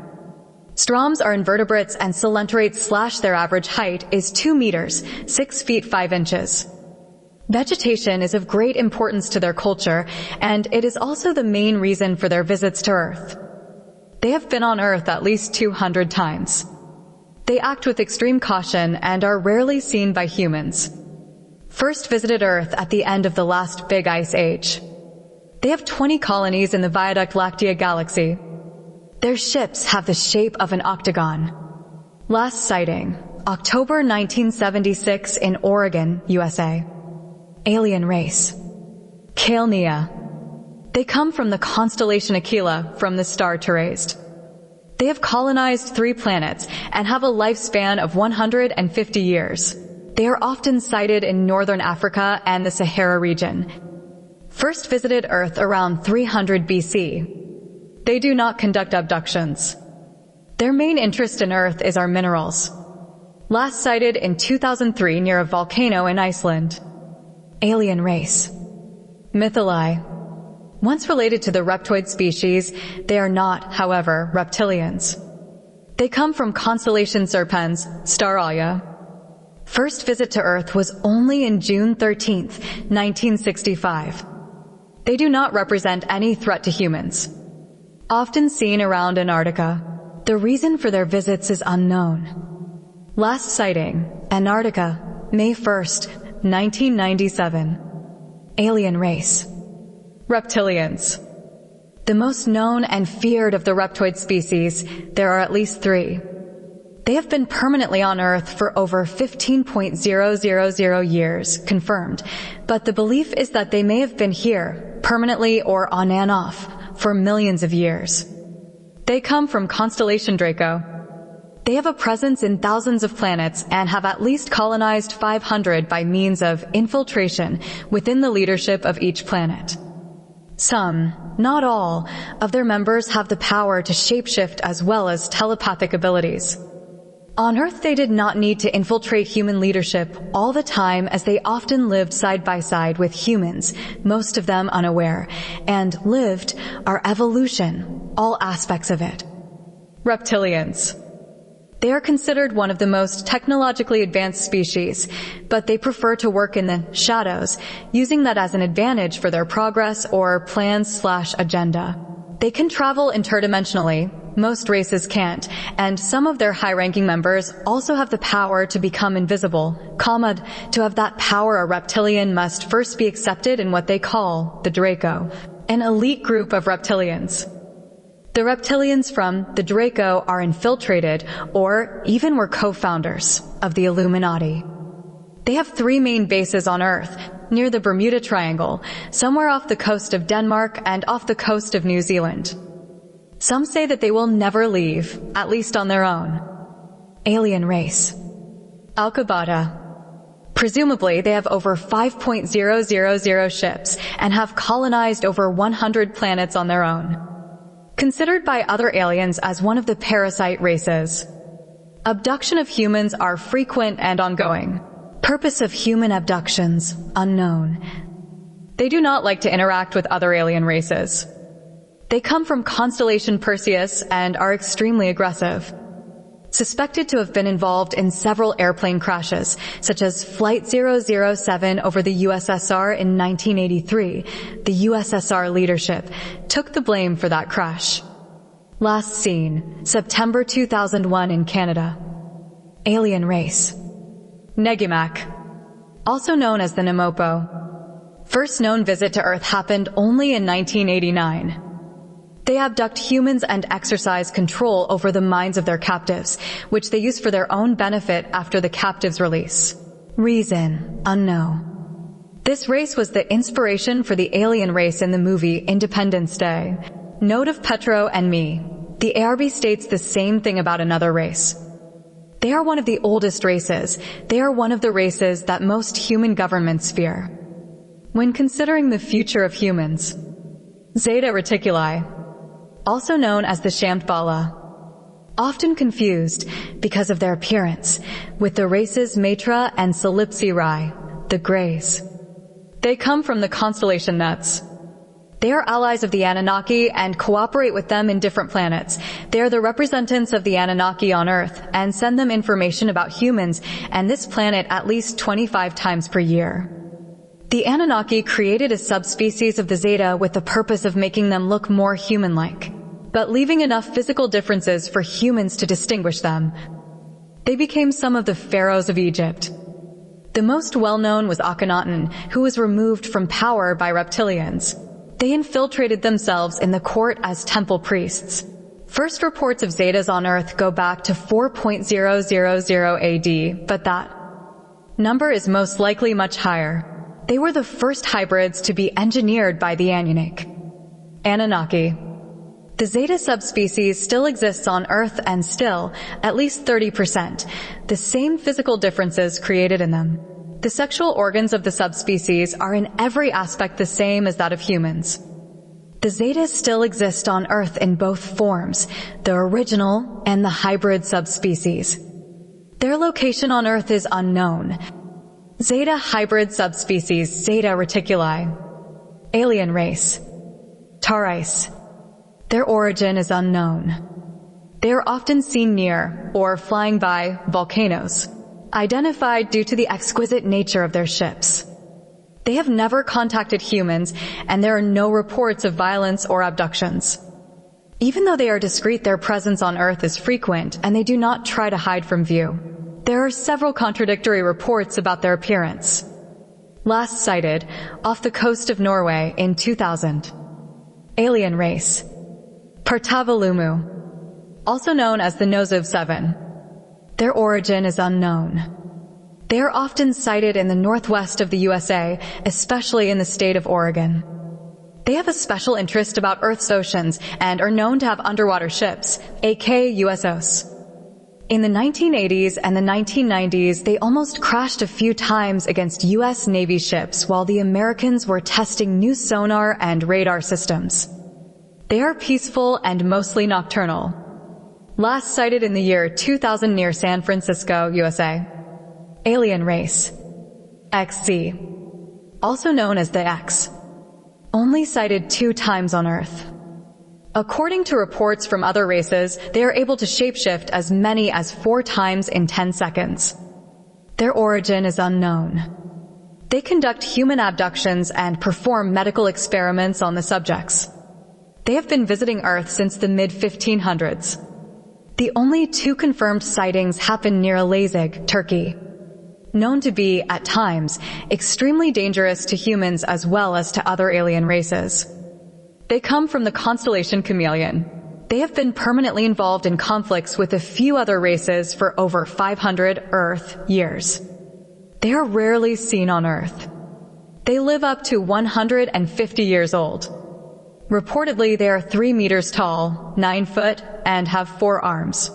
Stroms are invertebrates, and coelenterate / their average height is 2 meters, 6 feet 5 inches. Vegetation is of great importance to their culture, and it is also the main reason for their visits to Earth. They have been on Earth at least 200 times. They act with extreme caution and are rarely seen by humans. First visited Earth at the end of the last big ice age. They have 20 colonies in the Viaduct Lactea galaxy. Their ships have the shape of an octagon. Last sighting, October 1976 in Oregon, USA. Alien race. Kyllimir-Auk. They come from the constellation Aquila from the star Therese. They have colonized 3 planets and have a lifespan of 150 years. They are often sighted in northern Africa and the Sahara region. First visited Earth around 300 BC. They do not conduct abductions. Their main interest in Earth is our minerals. Last sighted in 2003 near a volcano in Iceland. Alien race. Mythili. Once related to the reptoid species, they are not, however, reptilians. They come from constellation Serpens, star Alya. First visit to Earth was only in June 13, 1965. They do not represent any threat to humans. Often seen around Antarctica, the reason for their visits is unknown. Last sighting, Antarctica, May 1st, 1997. Alien race. Reptilians. The most known and feared of the reptoid species, there are at least 3. They have been permanently on Earth for over 15.000 years, confirmed, but the belief is that they may have been here, permanently or on and off, for millions of years. They come from constellation Draco. They have a presence in thousands of planets and have at least colonized 500 by means of infiltration within the leadership of each planet. Some, not all, of their members have the power to shapeshift as well as telepathic abilities. On Earth, they did not need to infiltrate human leadership all the time, as they often lived side by side with humans, most of them unaware, and lived our evolution, all aspects of it. Reptilians. They are considered one of the most technologically advanced species, but they prefer to work in the shadows, using that as an advantage for their progress or plans/agenda. They can travel interdimensionally. Most races can't, and some of their high-ranking members also have the power to become invisible. To have that power, a reptilian must first be accepted in what they call the Draco, an elite group of reptilians. The reptilians from the Draco are infiltrated, or even were co-founders of the Illuminati. They have 3 main bases on Earth, near the Bermuda Triangle, somewhere off the coast of Denmark and off the coast of New Zealand. Some say that they will never leave, at least on their own. Alien race. Alcabata. Presumably, they have over 5.000 ships and have colonized over 100 planets on their own. Considered by other aliens as one of the parasite races. Abduction of humans are frequent and ongoing. Purpose of human abductions, unknown. They do not like to interact with other alien races. They come from constellation Perseus and are extremely aggressive. Suspected to have been involved in several airplane crashes, such as Flight 007 over the USSR in 1983, the USSR leadership took the blame for that crash. Last seen, September 2001 in Canada. Alien race. Negimak, also known as the Namopo. First known visit to Earth happened only in 1989. They abduct humans and exercise control over the minds of their captives, which they use for their own benefit after the captive's release. Reason, unknown. This race was the inspiration for the alien race in the movie Independence Day. Note of Petro and me. The ARB states the same thing about another race. They are one of the oldest races. They are one of the races that most human governments fear. When considering the future of humans, Zeta Reticuli, also known as the Shambhala, often confused because of their appearance with the races Matra and Salipsi Rai, the Greys. They come from the constellation Nuts. They are allies of the Anunnaki and cooperate with them in different planets. They are the representatives of the Anunnaki on Earth and send them information about humans and this planet at least 25 times per year. The Anunnaki created a subspecies of the Zeta with the purpose of making them look more human-like, but leaving enough physical differences for humans to distinguish them. They became some of the pharaohs of Egypt. The most well-known was Akhenaten, who was removed from power by reptilians. They infiltrated themselves in the court as temple priests. First reports of Zetas on Earth go back to 4.000 AD, but that number is most likely much higher. They were the first hybrids to be engineered by the Anunnaki. The Zeta subspecies still exists on Earth and still, at least 30%, the same physical differences created in them. The sexual organs of the subspecies are in every aspect the same as that of humans. The Zetas still exist on Earth in both forms, the original and the hybrid subspecies. Their location on Earth is unknown. Zeta hybrid subspecies Zeta reticuli. Alien race. Taurice. Their origin is unknown. They are often seen near, or flying by, volcanoes, identified due to the exquisite nature of their ships. They have never contacted humans, and there are no reports of violence or abductions. Even though they are discreet, their presence on Earth is frequent, and they do not try to hide from view. There are several contradictory reports about their appearance. Last sighted, off the coast of Norway in 2000. Alien race. Purttav-Illumu, also known as the Nosov 7. Their origin is unknown. They are often sighted in the northwest of the USA, especially in the state of Oregon. They have a special interest about Earth's oceans and are known to have underwater ships, aka USOs. In the 1980s and the 1990s, they almost crashed a few times against U.S. Navy ships while the Americans were testing new sonar and radar systems. They are peaceful and mostly nocturnal. Last sighted in the year 2000 near San Francisco, USA. Alien race. XZ. Also known as the X. Only sighted 2 times on Earth. According to reports from other races, they are able to shapeshift as many as 4 times in 10 seconds. Their origin is unknown. They conduct human abductions and perform medical experiments on the subjects. They have been visiting Earth since the mid-1500s. The only 2 confirmed sightings happened near Elazig, Turkey. Known to be, at times, extremely dangerous to humans as well as to other alien races. They come from the constellation Chameleon. They have been permanently involved in conflicts with a few other races for over 500 Earth years. They are rarely seen on Earth. They live up to 150 years old. Reportedly, they are 3 meters tall, 9 foot, and have 4 arms.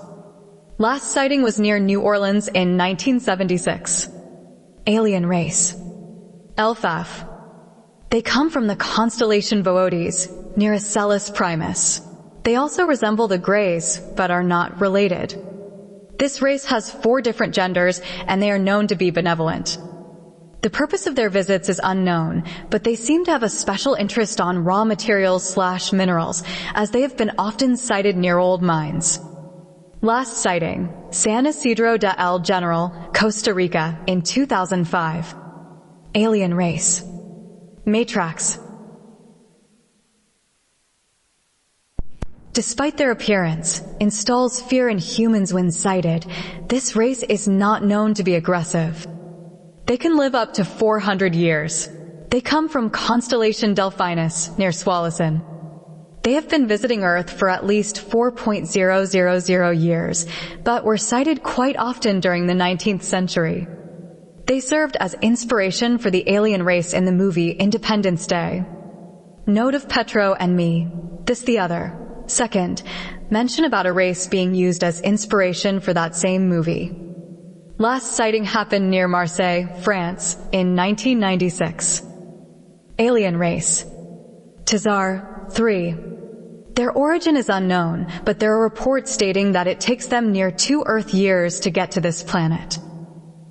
Last sighting was near New Orleans in 1976. Alien race. Elfaf. They come from the constellation Boötes, near Acellus Primus. They also resemble the Greys, but are not related. This race has 4 different genders, and they are known to be benevolent. The purpose of their visits is unknown, but they seem to have a special interest on raw materials/minerals, as they have been often sighted near old mines. Last sighting, San Isidro de El General, Costa Rica, in 2005. Alien race. Matrax. Despite their appearance, installs fear in humans when sighted, this race is not known to be aggressive. They can live up to 400 years. They come from constellation Delphinus, near Swallowson. They have been visiting Earth for at least 4.000 years, but were sighted quite often during the 19th century. They served as inspiration for the alien race in the movie Independence Day. Note of Petro and me, this the other. Second, mention about a race being used as inspiration for that same movie. Last sighting happened near Marseille, France, in 1996. Alien race. Tizar 3. Their origin is unknown, but there are reports stating that it takes them near 2 Earth years to get to this planet.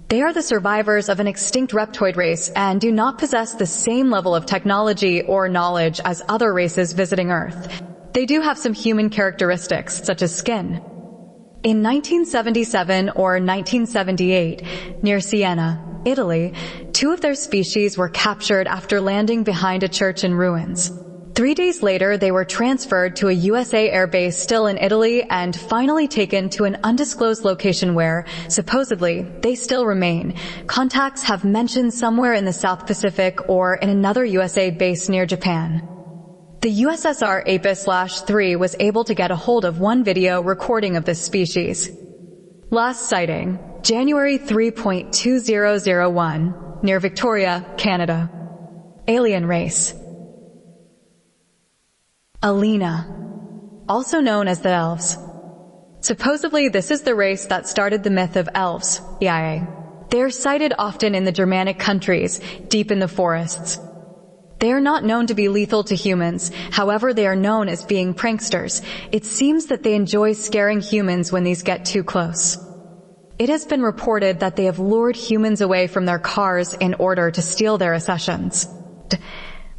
They are the survivors of an extinct reptoid race and do not possess the same level of technology or knowledge as other races visiting Earth. They do have some human characteristics, such as skin. In 1977 or 1978, near Siena, Italy, 2 of their species were captured after landing behind a church in ruins. 3 days later, they were transferred to a USA airbase still in Italy and finally taken to an undisclosed location where, supposedly, they still remain. Contacts have mentioned somewhere in the South Pacific or in another USA base near Japan. The USSR Apis-3 was able to get a hold of one video recording of this species. Last sighting, January 3.2001, near Victoria, Canada. Alien race. Alina, also known as the Elves. Supposedly, this is the race that started the myth of elves, EIA. They are sighted often in the Germanic countries, deep in the forests. They are not known to be lethal to humans, however they are known as being pranksters. It seems that they enjoy scaring humans when these get too close. It has been reported that they have lured humans away from their cars in order to steal their accessions.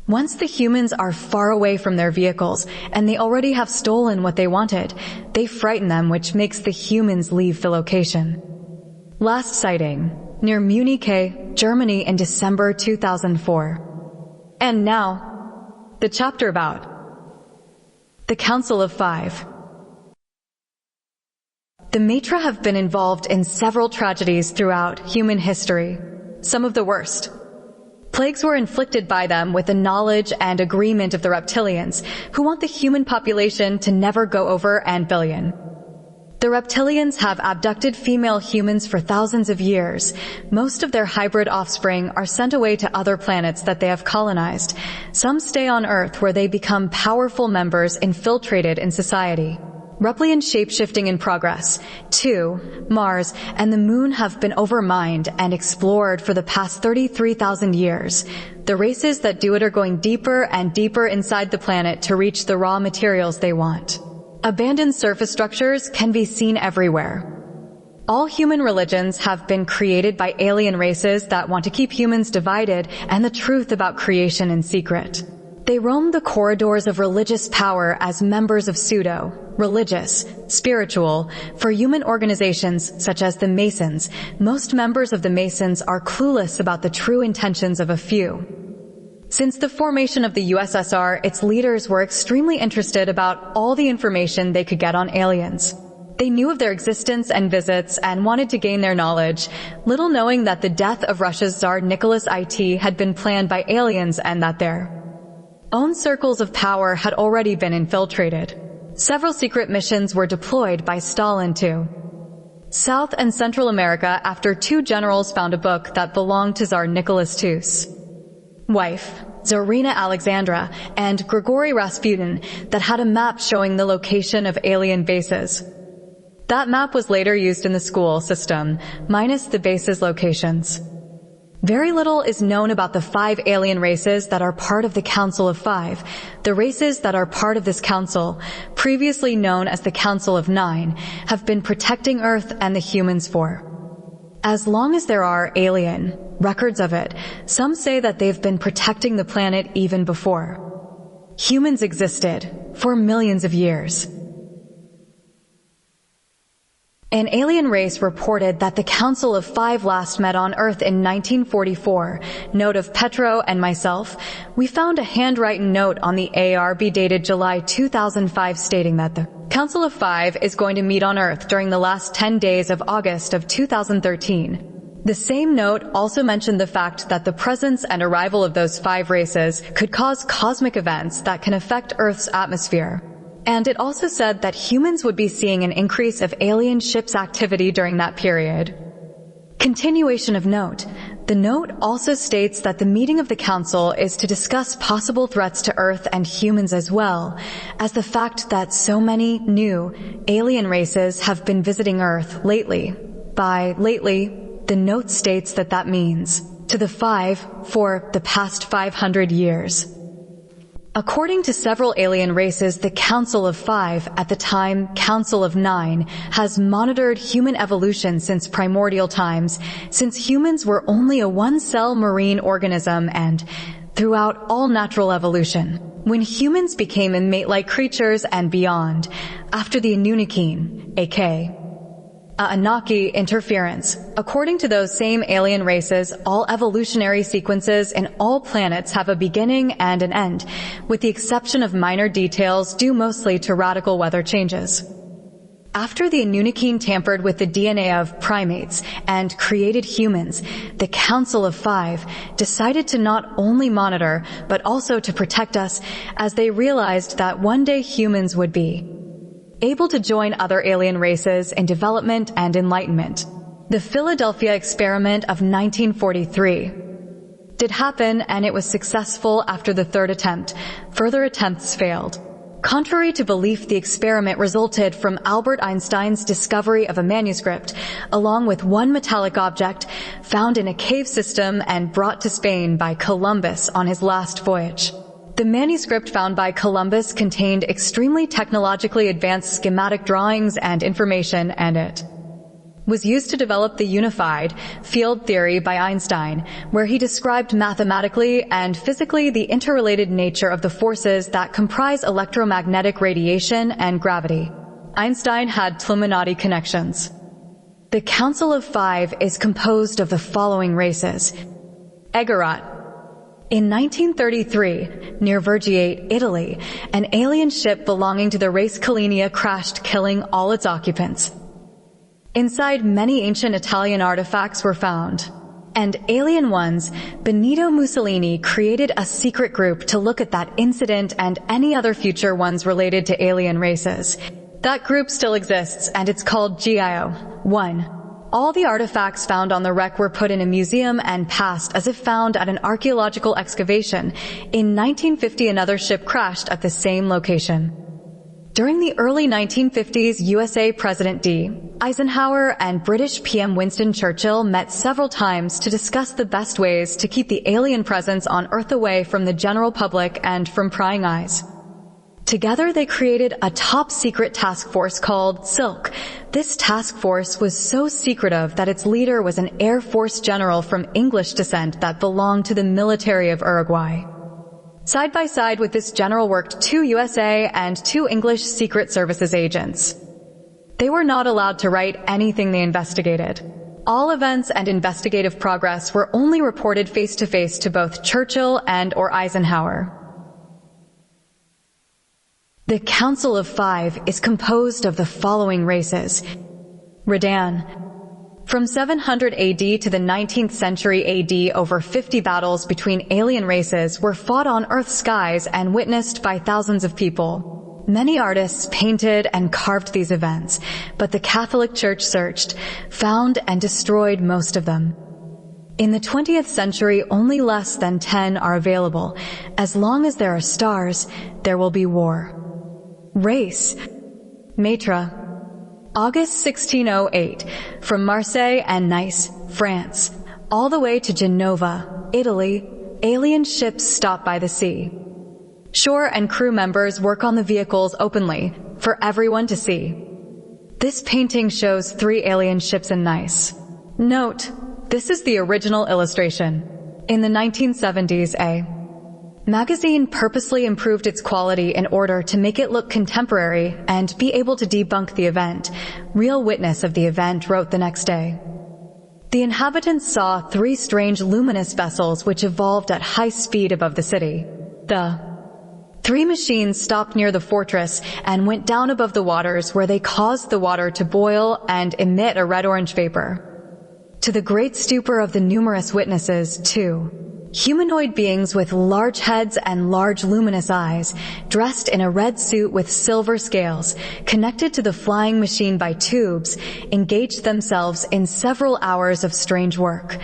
Once the humans are far away from their vehicles and they already have stolen what they wanted, they frighten them, which makes the humans leave the location. Last sighting, near Munich, Germany in December 2004. And now, the chapter about the Council of Five. The Mattre have been involved in several tragedies throughout human history, some of the worst. Plagues were inflicted by them with the knowledge and agreement of the reptilians, who want the human population to never go over an billion. The reptilians have abducted female humans for thousands of years. Most of their hybrid offspring are sent away to other planets that they have colonized. Some stay on Earth where they become powerful members infiltrated in society. Replian shapeshifting in progress. 2. Mars and the Moon have been overmined and explored for the past 33,000 years. The races that do it are going deeper and deeper inside the planet to reach the raw materials they want. Abandoned surface structures can be seen everywhere. All human religions have been created by alien races that want to keep humans divided and the truth about creation in secret. They roam the corridors of religious power as members of pseudo, religious, spiritual, for human organizations such as the Masons. Most members of the Masons are clueless about the true intentions of a few. Since the formation of the USSR, its leaders were extremely interested about all the information they could get on aliens. They knew of their existence and visits and wanted to gain their knowledge, little knowing that the death of Russia's Tsar Nicholas IT had been planned by aliens and that their own circles of power had already been infiltrated. Several secret missions were deployed by Stalin to South and Central America after 2 generals found a book that belonged to Tsar Nicholas II's wife, Tsarina Alexandra, and Grigory Rasputin that had a map showing the location of alien bases. That map was later used in the school system, minus the bases' locations. Very little is known about the 5 alien races that are part of the Council of Five. The races that are part of this council, previously known as the Council of Nine, have been protecting Earth and the humans for as long as there are alien records of it. Some say that they've been protecting the planet even before humans existed, for millions of years. An alien race reported that the Council of Five last met on Earth in 1944. Note of Petro and myself. We found a handwritten note on the ARB dated July 2005 stating that the Council of Five is going to meet on Earth during the last 10 days of August of 2013. The same note also mentioned the fact that the presence and arrival of those 5 races could cause cosmic events that can affect Earth's atmosphere. And it also said that humans would be seeing an increase of alien ships activity during that period. Continuation of note. The note also states that the meeting of the Council is to discuss possible threats to Earth and humans as well, as the fact that so many new alien races have been visiting Earth lately. By lately, the note states that that means to the 5 for the past 500 years. According to several alien races, the Council of Five, at the time Council of Nine, has monitored human evolution since primordial times, since humans were only a one-cell marine organism and throughout all natural evolution, when humans became mate-like creatures and beyond, after the Ainanna, aka Anunnaki interference. According to those same alien races, all evolutionary sequences in all planets have a beginning and an end, with the exception of minor details due mostly to radical weather changes. After the Ainanna tampered with the DNA of primates and created humans, the Council of Five decided to not only monitor, but also to protect us, as they realized that one day humans would be able to join other alien races in development and enlightenment. The Philadelphia experiment of 1943 did happen, and it was successful after the third attempt. Further attempts failed. Contrary to belief, the experiment resulted from Albert Einstein's discovery of a manuscript, along with one metallic object found in a cave system and brought to Spain by Columbus on his last voyage. The manuscript found by Columbus contained extremely technologically advanced schematic drawings and information, and it was used to develop the unified field theory by Einstein, where he described mathematically and physically the interrelated nature of the forces that comprise electromagnetic radiation and gravity. Einstein had Illuminati connections. The Council of Five is composed of the following races. Akart. In 1933, near Vergiate, Italy, an alien ship belonging to the race Kyllimir crashed, killing all its occupants. Inside, many ancient Italian artifacts were found. And alien ones, Benito Mussolini created a secret group to look at that incident and any other future ones related to alien races. That group still exists, and it's called GIO-1. All the artifacts found on the wreck were put in a museum and passed as if found at an archaeological excavation. In 1950, another ship crashed at the same location. During the early 1950s, USA President D. Eisenhower and British PM Winston Churchill met several times to discuss the best ways to keep the alien presence on Earth away from the general public and from prying eyes. Together, they created a top-secret task force called Silk. This task force was so secretive that its leader was an Air Force general from English descent that belonged to the military of Uruguay. Side by side with this general worked 2 USA and 2 English Secret Services agents. They were not allowed to write anything they investigated. All events and investigative progress were only reported face-to-face to both Churchill and/or Eisenhower. The Council of Five is composed of the following races. Redan. From 700 AD to the 19th century AD, over 50 battles between alien races were fought on Earth's skies and witnessed by thousands of people. Many artists painted and carved these events, but the Catholic Church searched, found, and destroyed most of them. In the 20th century, only less than 10 are available. As long as there are stars, there will be war. Race. Mattre. August 1608, from Marseille and Nice, France, all the way to Genova, Italy, alien ships stop by the sea. Shore and crew members work on the vehicles openly, for everyone to see. This painting shows 3 alien ships in Nice. Note, this is the original illustration. In the 1970s, a magazine purposely improved its quality in order to make it look contemporary and be able to debunk the event. Real witness of the event wrote the next day. The inhabitants saw 3 strange luminous vessels which evolved at high speed above the city. The 3 machines stopped near the fortress and went down above the waters, where they caused the water to boil and emit a red-orange vapor. To the great stupor of the numerous witnesses, too, humanoid beings with large heads and large luminous eyes, dressed in a red suit with silver scales, connected to the flying machine by tubes, engaged themselves in several hours of strange work.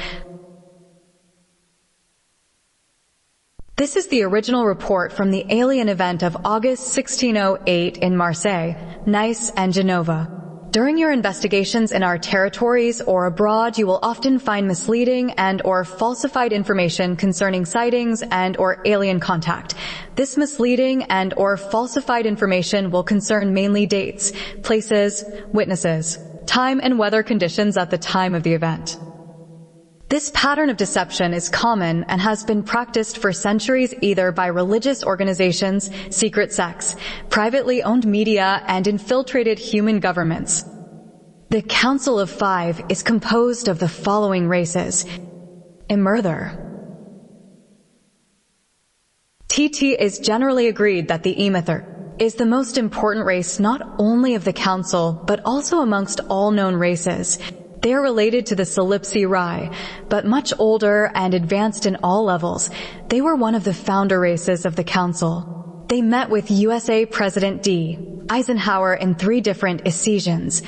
This is the original report from the alien event of August 1608 in Marseille, Nice, and Genova. During your investigations in our territories or abroad, you will often find misleading and/or falsified information concerning sightings and/or alien contact. This misleading and/or falsified information will concern mainly dates, places, witnesses, time and weather conditions at the time of the event. This pattern of deception is common and has been practiced for centuries either by religious organizations, secret sects, privately owned media, and infiltrated human governments. The Council of Five is composed of the following races. Imurther. TT is generally agreed that the Imurther is the most important race not only of the Council, but also amongst all known races. They are related to the Calypsi Rai, but much older and advanced in all levels. They were one of the founder races of the Council. They met with USA President D. Eisenhower in 3 different occasions.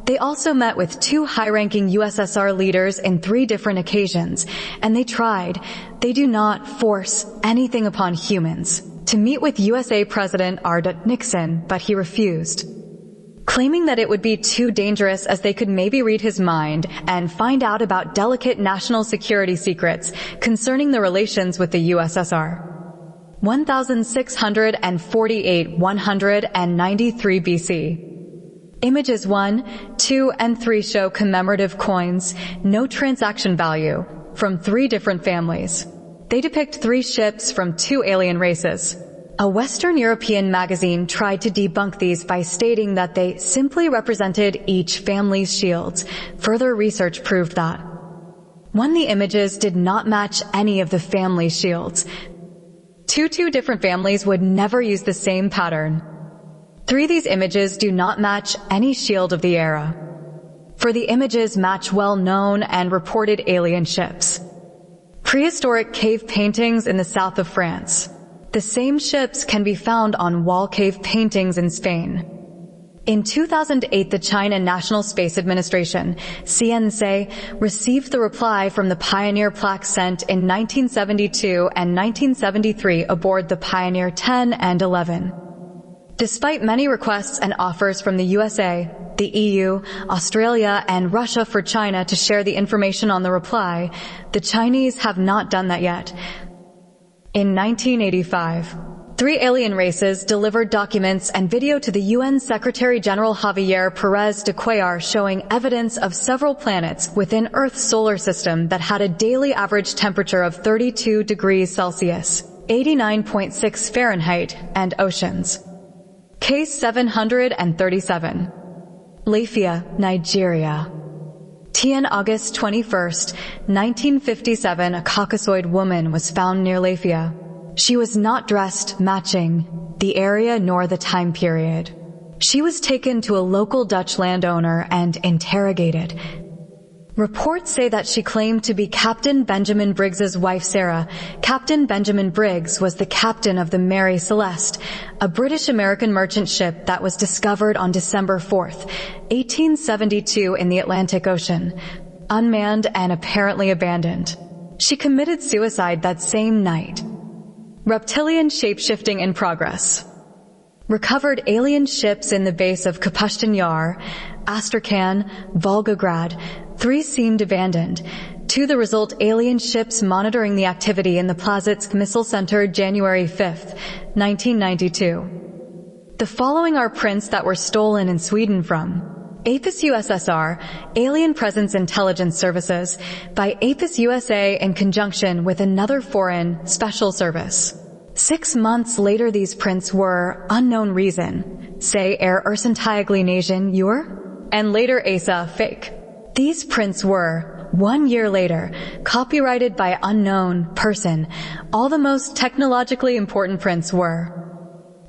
They also met with 2 high-ranking USSR leaders in 3 different occasions, and they do not force anything upon humans, to meet with USA President R. Nixon, but he refused, claiming that it would be too dangerous as they could maybe read his mind and find out about delicate national security secrets concerning the relations with the USSR. 1648-193 BC. Images 1, 2, and 3 show commemorative coins, no transaction value, from 3 different families. They depict 3 ships from 2 alien races. A Western European magazine tried to debunk these by stating that they simply represented each family's shields. Further research proved that 1. The images did not match any of the family's shields. 2 different families would never use the same pattern. 3. These images do not match any shield of the era, for the images match well-known and reported alien ships. Prehistoric cave paintings in the south of France. The same ships can be found on wall cave paintings in Spain. In 2008, the China National Space Administration, CNSA, received the reply from the Pioneer plaque sent in 1972 and 1973 aboard the Pioneer 10 and 11. Despite many requests and offers from the USA, the EU, Australia, and Russia for China to share the information on the reply, the Chinese have not done that yet. In 1985, 3 alien races delivered documents and video to the UN Secretary-General Javier Pérez de Cuellar showing evidence of several planets within Earth's solar system that had a daily average temperature of 32 degrees Celsius, 89.6 Fahrenheit, and oceans. Case 737. Lafia, Nigeria. August 21, 1957, a Caucasoid woman was found near Lafia. She was not dressed matching the area nor the time period. She was taken to a local Dutch landowner and interrogated. Reports say that she claimed to be Captain Benjamin Briggs's wife Sarah. Captain Benjamin Briggs was the captain of the Mary Celeste, a British-American merchant ship that was discovered on December 4, 1872 in the Atlantic Ocean, unmanned and apparently abandoned. She committed suicide that same night. Reptilian shapeshifting in progress. Recovered alien ships in the base of Kapustin Yar, Astrakhan, Volgograd. 3 seemed abandoned. 2 the result alien ships monitoring the activity in the Plazitsk Missile Center January 5, 1992. The following are prints that were stolen in Sweden from APIS USSR, Alien Presence Intelligence Services, by APIS USA in conjunction with another foreign special service. 6 months later these prints were, unknown reason, say Ersentyaglinasian Ur, and later ASA fake. These prints were, 1 year later, copyrighted by unknown person. All the most technologically important prints were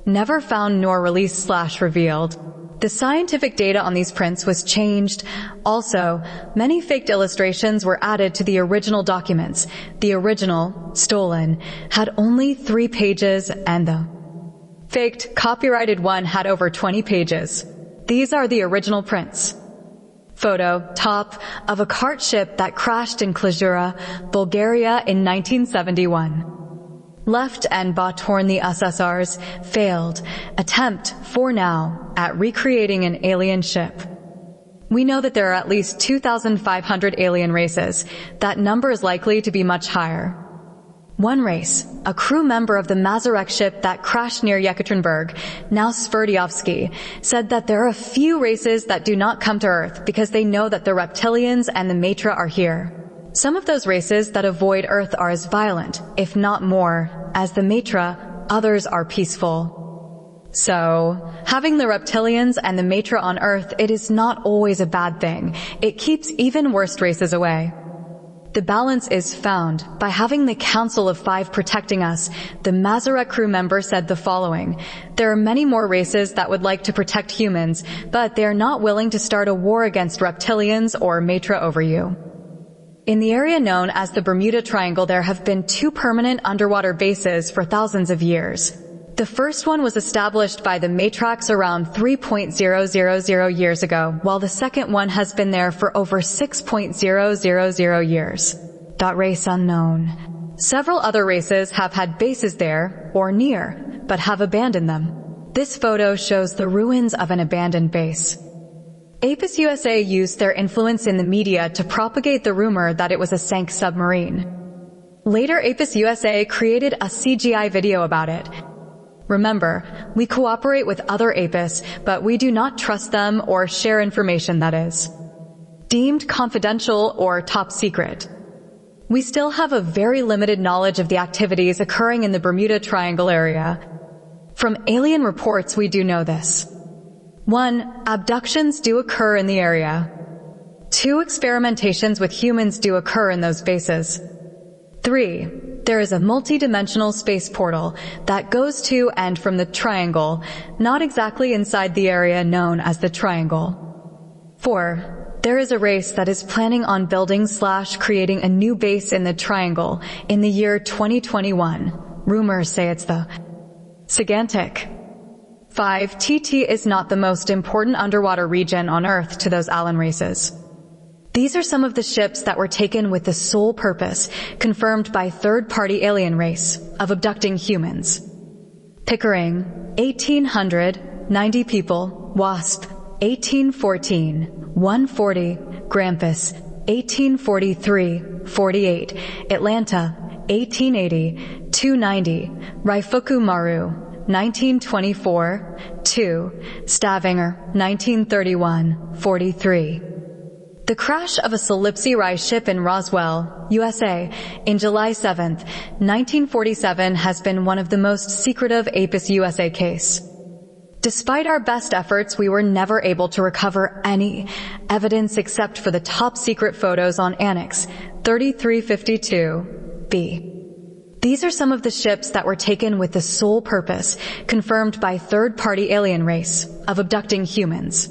never found nor released/revealed. The scientific data on these prints was changed. Also, many faked illustrations were added to the original documents. The original, stolen, had only 3 pages and the faked, copyrighted one had over 20 pages. These are the original prints. Photo, top, of a cart ship that crashed in Klazura, Bulgaria in 1971. left and Batorn the USSR's failed attempt, for now, at recreating an alien ship. We know that there are at least 2,500 alien races. That number is likely to be much higher. One race, a crew member of the Mazarek ship that crashed near Yekaterinburg, now Sverdiovsky, said that there are a few races that do not come to Earth because they know that the reptilians and the Mattre are here. Some of those races that avoid Earth are as violent, if not more, as the Mattre. Others are peaceful. So, having the reptilians and the Mattre on Earth, it is not always a bad thing. It keeps even worse races away. The balance is found by having the Council of Five protecting us. The Mazarek crew member said the following: "There are many more races that would like to protect humans, but they are not willing to start a war against reptilians or Mattre over you." In the area known as the Bermuda Triangle, there have been 2 permanent underwater bases for thousands of years. The first one was established by the Matrax around 3.000 years ago, while the second one has been there for over 6.000 years. Race unknown. Several other races have had bases there, or near, but have abandoned them. This photo shows the ruins of an abandoned base. Apis USA used their influence in the media to propagate the rumor that it was a sank submarine. Later, Apis USA created a CGI video about it. Remember, we cooperate with other Apis, but we do not trust them or share information that is deemed confidential or top secret. We still have a very limited knowledge of the activities occurring in the Bermuda Triangle area. From alien reports, we do know this. 1. Abductions do occur in the area. 2. Experimentations with humans do occur in those bases. 3. There is a multi-dimensional space portal that goes to and from the triangle, not exactly inside the area known as the triangle. 4. There is a race that is planning on building/creating a new base in the triangle in the year 2021. Rumors say it's the Jighantik. 5. TT is not the most important underwater region on Earth to those alien races. These are some of the ships that were taken with the sole purpose, confirmed by third-party alien race, of abducting humans. Pickering, 1800, 90 people. Wasp, 1814, 140. Grampus, 1843, 48. Atlanta, 1880, 290. Raifuku Maru, 1924, 2. Stavanger, 1931, 43. The crash of a Calypso ship in Roswell, USA, in July 7, 1947 has been one of the most secretive Apis USA case. Despite our best efforts, we were never able to recover any evidence except for the top-secret photos on Annex 3352-B. These are some of the ships that were taken with the sole purpose, confirmed by third-party alien race, of abducting humans.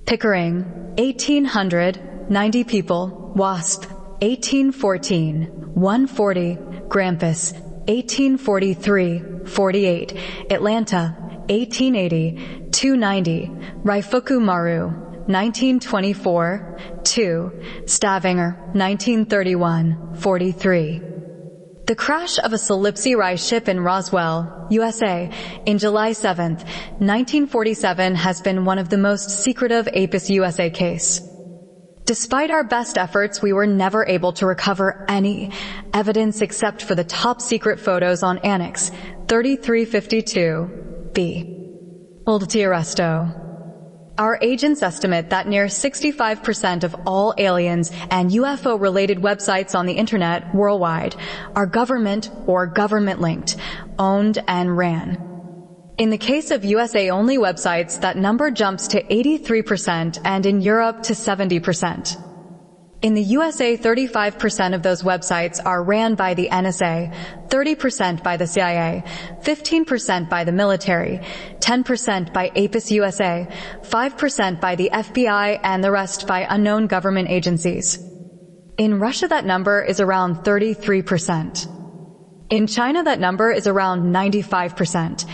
Pickering, 1800, 90 people. Wasp, 1814, 140. Grampus, 1843, 48. Atlanta, 1880, 290. Raifuku Maru, 1924, 2. Stavanger, 1931, 43. The crash of a Calypso ship in Roswell, USA, in July 7, 1947 has been one of the most secretive Apis USA case. Despite our best efforts, we were never able to recover any evidence except for the top-secret photos on Annex 3352-B. Old Tieresto. Our agents estimate that near 65% of all aliens and UFO-related websites on the Internet worldwide are government or government-linked, owned and ran. In the case of USA-only websites, that number jumps to 83% and in Europe to 70%. In the USA, 35% of those websites are ran by the NSA, 30% by the CIA, 15% by the military, 10% by Apis USA, 5% by the FBI, and the rest by unknown government agencies. In Russia, that number is around 33%. In China, that number is around 95%.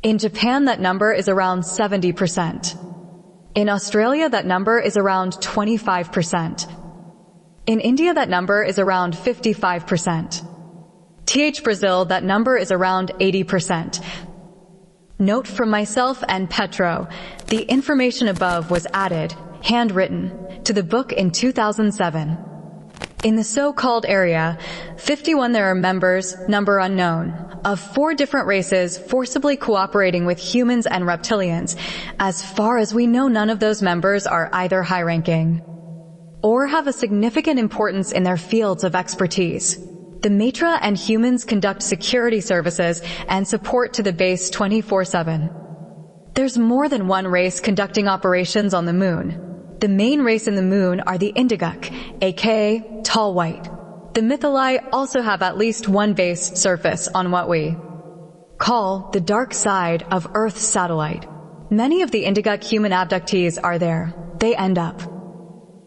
In Japan, that number is around 70%. In Australia, that number is around 25%. In India, that number is around 55%. Brazil, that number is around 80%. Note from myself and Petro, the information above was added, handwritten, to the book in 2007. In the so-called Area 51 there are members, number unknown, of 4 different races forcibly cooperating with humans and reptilians. As far as we know, none of those members are either high-ranking or have a significant importance in their fields of expertise. The Mattre and humans conduct security services and support to the base 24/7. There's more than one race conducting operations on the moon. The main race in the moon are the Indugutk, aka Tall White. The Mythali also have at least one base surface on what we call the dark side of Earth's satellite. Many of the Indugutk human abductees are there. They end up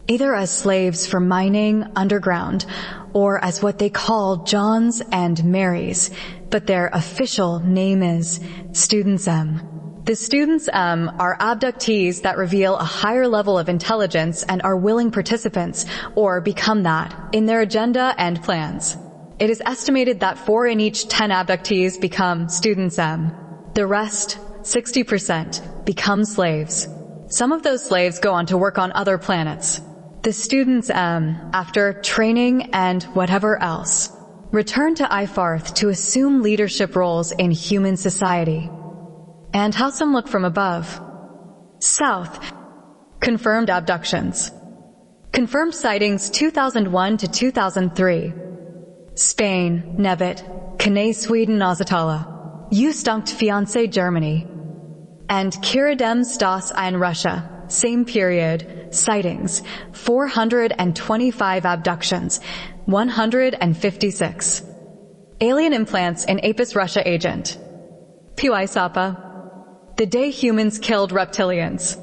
either as slaves for mining underground or as what they call Johns and Marys, but their official name is Students M. The Students M are abductees that reveal a higher level of intelligence and are willing participants, or become that, in their agenda and plans. It is estimated that 4 in each 10 abductees become Students M. The rest, 60%, become slaves. Some of those slaves go on to work on other planets. The Students M, after training and whatever else, return to Ifarth to assume leadership roles in human society. And how some look from above. South. Confirmed abductions. Confirmed sightings 2001 to 2003. Spain, Nebet, Canay, Sweden, Ozatala. Justunkt Fiancé, Germany. And Kiradem Stas in Russia. Same period. Sightings. 425 abductions. 156. Alien implants in Apis Russia agent. Piwai Sapa. The day humans killed reptilians.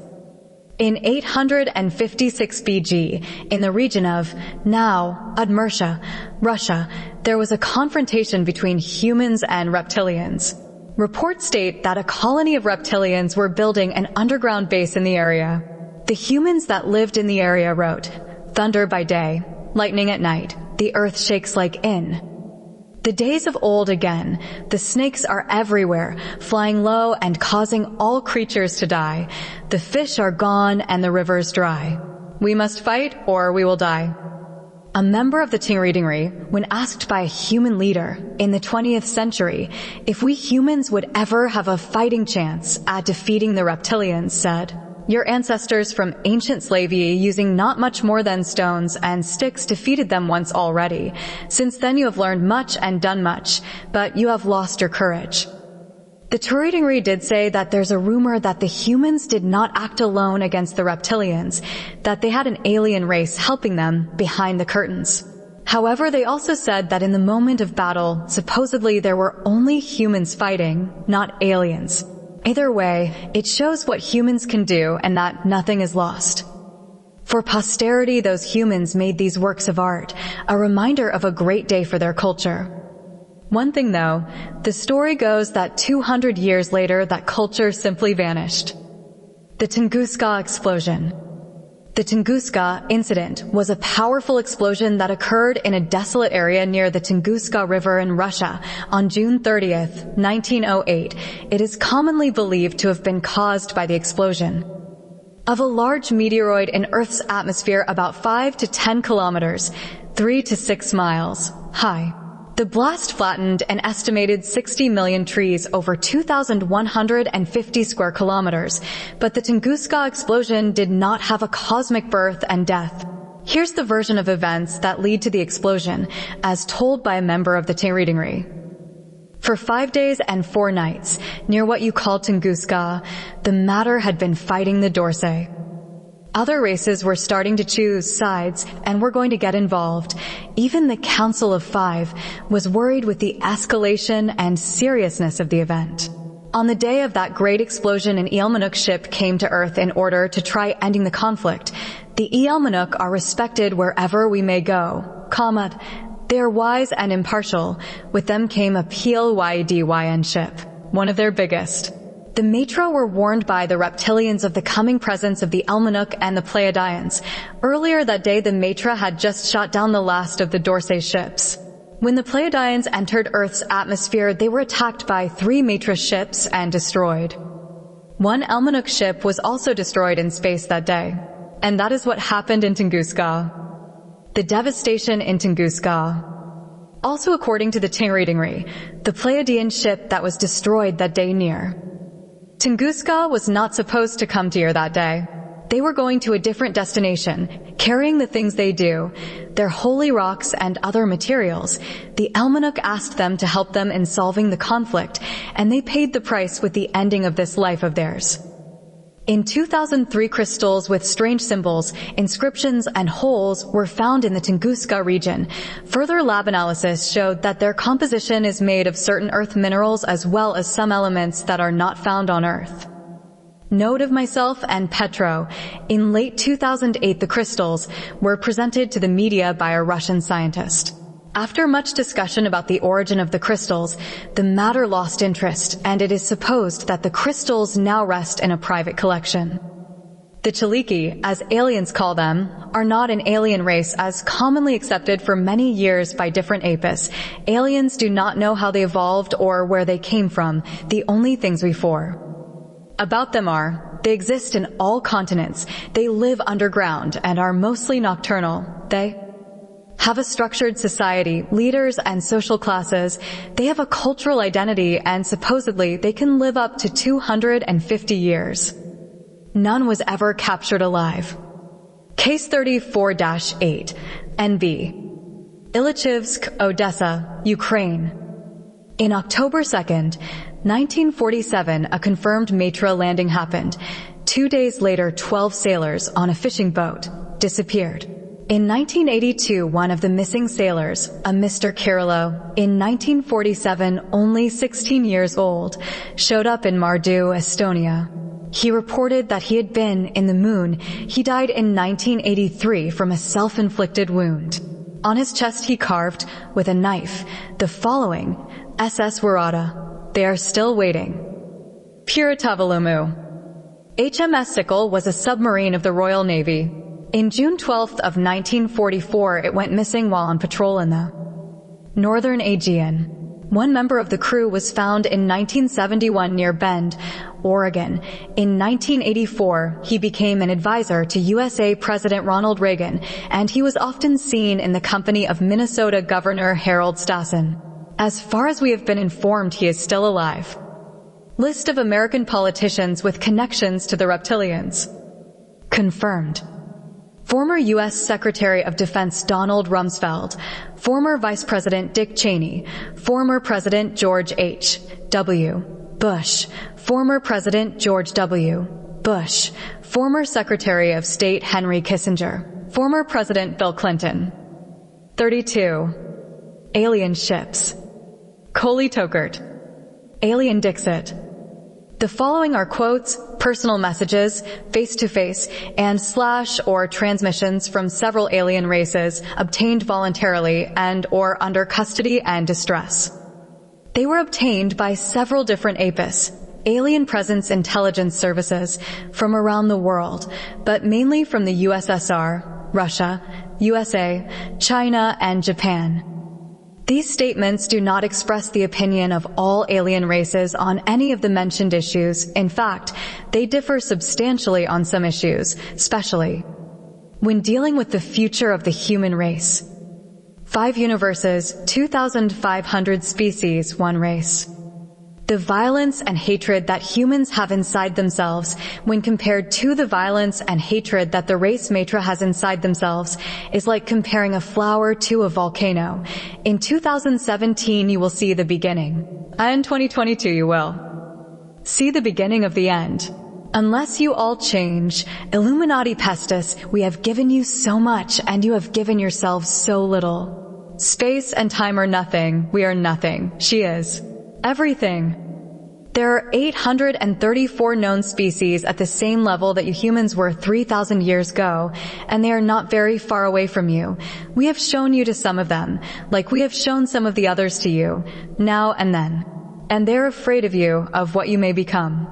In 856 BG, in the region of, now, Udmurtia, Russia, there was a confrontation between humans and reptilians. Reports state that a colony of reptilians were building an underground base in the area. The humans that lived in the area wrote, "Thunder by day, lightning at night, the earth shakes like in." The days of old again, the snakes are everywhere, flying low and causing all creatures to die. The fish are gone and the rivers dry. We must fight or we will die. A member of the Tingri, when asked by a human leader in the 20th century if we humans would ever have a fighting chance at defeating the reptilians, said, "Your ancestors from ancient Slavia, using not much more than stones and sticks, defeated them once already. Since then you have learned much and done much, but you have lost your courage." The Tingri did say that there's a rumor that the humans did not act alone against the reptilians, that they had an alien race helping them behind the curtains. However, they also said that in the moment of battle, supposedly there were only humans fighting, not aliens. Either way, it shows what humans can do and that nothing is lost. For posterity, those humans made these works of art, a reminder of a great day for their culture. One thing though, the story goes that 200 years later that culture simply vanished. The Tunguska Explosion. The Tunguska incident was a powerful explosion that occurred in a desolate area near the Tunguska River in Russia on June 30th, 1908. It is commonly believed to have been caused by the explosion of a large meteoroid in Earth's atmosphere about 5 to 10 kilometers, 3 to 6 miles, high. The blast flattened an estimated 60 million trees over 2,150 square kilometers, but the Tunguska explosion did not have a cosmic birth and death. Here's the version of events that lead to the explosion, as told by a member of the Tingri. For 5 days and 4 nights, near what you call Tunguska, the Mattre had been fighting the Dorsay. Other races were starting to choose sides and were going to get involved. Even the Council of Five was worried with the escalation and seriousness of the event. On the day of that great explosion, an El-Manouk ship came to Earth in order to try ending the conflict. The El-Manouk are respected wherever we may go. Kamat, they are wise and impartial. With them came a Pleyadiyans ship, one of their biggest. The Mattre were warned by the reptilians of the coming presence of the El-Manouk and the Pleyadiyans. Earlier that day, the Mattre had just shot down the last of the Dorsay ships. When the Pleyadiyans entered Earth's atmosphere, they were attacked by 3 Mattre ships and destroyed. One El-Manouk ship was also destroyed in space that day. And that is what happened in Tunguska. The devastation in Tunguska. Also according to the Tingri, the Pleyadian ship that was destroyed that day near. Tunguska was not supposed to come to here that day. They were going to a different destination, carrying the things they do, their holy rocks and other materials. The El-Manouk asked them to help them in solving the conflict, and they paid the price with the ending of this life of theirs. In 2003, crystals with strange symbols, inscriptions, and holes were found in the Tunguska region. Further lab analysis showed that their composition is made of certain earth minerals as well as some elements that are not found on Earth. Note of myself and Petro. In late 2008, the crystals were presented to the media by a Russian scientist. After much discussion about the origin of the crystals, the matter lost interest, and it is supposed that the crystals now rest in a private collection. The Chaliki, as aliens call them, are not an alien race as commonly accepted for many years by different apis. Aliens do not know how they evolved or where they came from, the only things we for. About them are, they exist in all continents, they live underground and are mostly nocturnal. They have a structured society, leaders and social classes. They have a cultural identity and supposedly they can live up to 250 years. None was ever captured alive. Case 34-8, NB. Ilychivsk, Odessa, Ukraine. In October 2nd, 1947, a confirmed Mattre landing happened. 2 days later, 12 sailors on a fishing boat disappeared. In 1982, one of the missing sailors, a Mr. Kirillo, in 1947, only 16 years old, showed up in Mardu, Estonia. He reported that he had been in the moon. He died in 1983 from a self-inflicted wound. On his chest he carved, with a knife, the following, SS Warada. They are still waiting. Purttav-Illumu. HMS Sickle was a submarine of the Royal Navy. In June 12th of 1944, it went missing while on patrol in the Northern Aegean. One member of the crew was found in 1971 near Bend, Oregon. In 1984, he became an advisor to USA President Ronald Reagan, and he was often seen in the company of Minnesota Governor Harold Stassen. As far as we have been informed, he is still alive. List of American politicians with connections to the reptilians. Confirmed. Former U.S. Secretary of Defense Donald Rumsfeld, former Vice President Dick Cheney, former President George H.W. Bush, former President George W. Bush, former Secretary of State Henry Kissinger, former President Bill Clinton. 32. Alien ships. Kiily-Tokurt. Alien Dixit. The following are quotes, personal messages, face-to-face, and / or transmissions from several alien races obtained voluntarily and or under custody and distress. They were obtained by several different APIS, alien presence intelligence services, from around the world, but mainly from the USSR, Russia, USA, China, and Japan. These statements do not express the opinion of all alien races on any of the mentioned issues. In fact, they differ substantially on some issues, especially when dealing with the future of the human race. 5 universes, 2,500 species, 1 race. The violence and hatred that humans have inside themselves, when compared to the violence and hatred that the race Mattre has inside themselves, is like comparing a flower to a volcano. In 2017, you will see the beginning. And in 2022, you will see the beginning of the end. Unless you all change, Illuminati Pestis, we have given you so much, and you have given yourselves so little. Space and time are nothing. We are nothing. She is everything. There are 834 known species at the same level that you humans were 3,000 years ago, and they are not very far away from you. We have shown you to some of them, like we have shown some of the others to you, now and then. And they're afraid of you, of what you may become.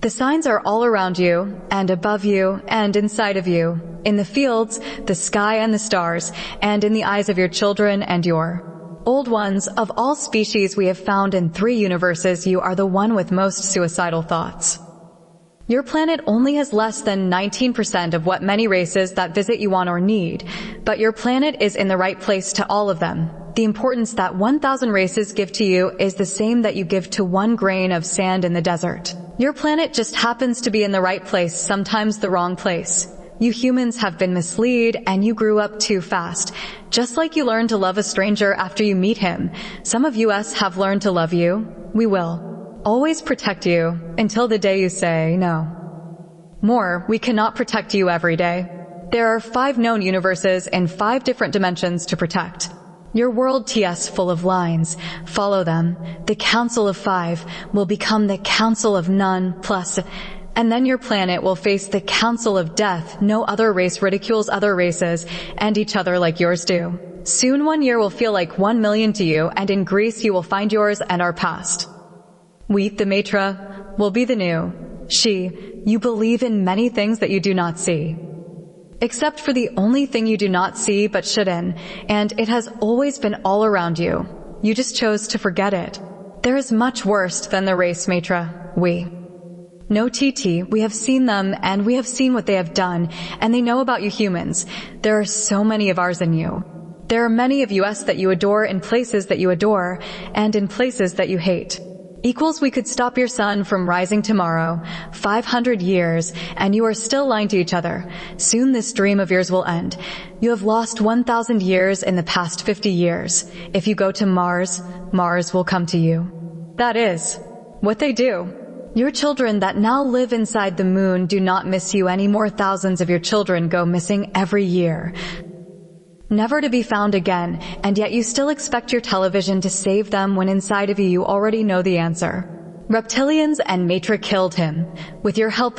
The signs are all around you, and above you, and inside of you, in the fields, the sky and the stars, and in the eyes of your children and your Old ones, of all species we have found in 3 universes, you are the one with most suicidal thoughts. Your planet only has less than 19% of what many races that visit you want or need, but your planet is in the right place to all of them. The importance that 1,000 races give to you is the same that you give to 1 grain of sand in the desert. Your planet just happens to be in the right place, sometimes the wrong place. You humans have been misled and you grew up too fast. Just like you learn to love a stranger after you meet him, some of us have learned to love you. We will always protect you until the day you say no. More, we cannot protect you every day. There are 5 known universes and 5 different dimensions to protect. Your world TS full of lines. Follow them. The Council of 5 will become the Council of None plus, and then your planet will face the Council of Death. No other race ridicules other races and each other like yours do. Soon 1 year will feel like 1 million to you, and in Greece you will find yours and our past. We, the Mattre, will be the new. She, you believe in many things that you do not see. Except for the only thing you do not see but should in, and it has always been all around you. You just chose to forget it. There is much worse than the race Mattre. We. No TT, we have seen them and we have seen what they have done, and they know about you humans. There are so many of ours in you. There are many of us that you adore in places that you adore, and in places that you hate. Equals we could stop your sun from rising tomorrow, 500 years, and you are still lying to each other. Soon this dream of yours will end. You have lost 1,000 years in the past 50 years. If you go to Mars, Mars will come to you. That is what they do. Your children that now live inside the moon do not miss you anymore. Thousands of your children go missing every year, never to be found again, and yet you still expect your television to save them when inside of you already know the answer. Reptilians and Mattre killed him. With your help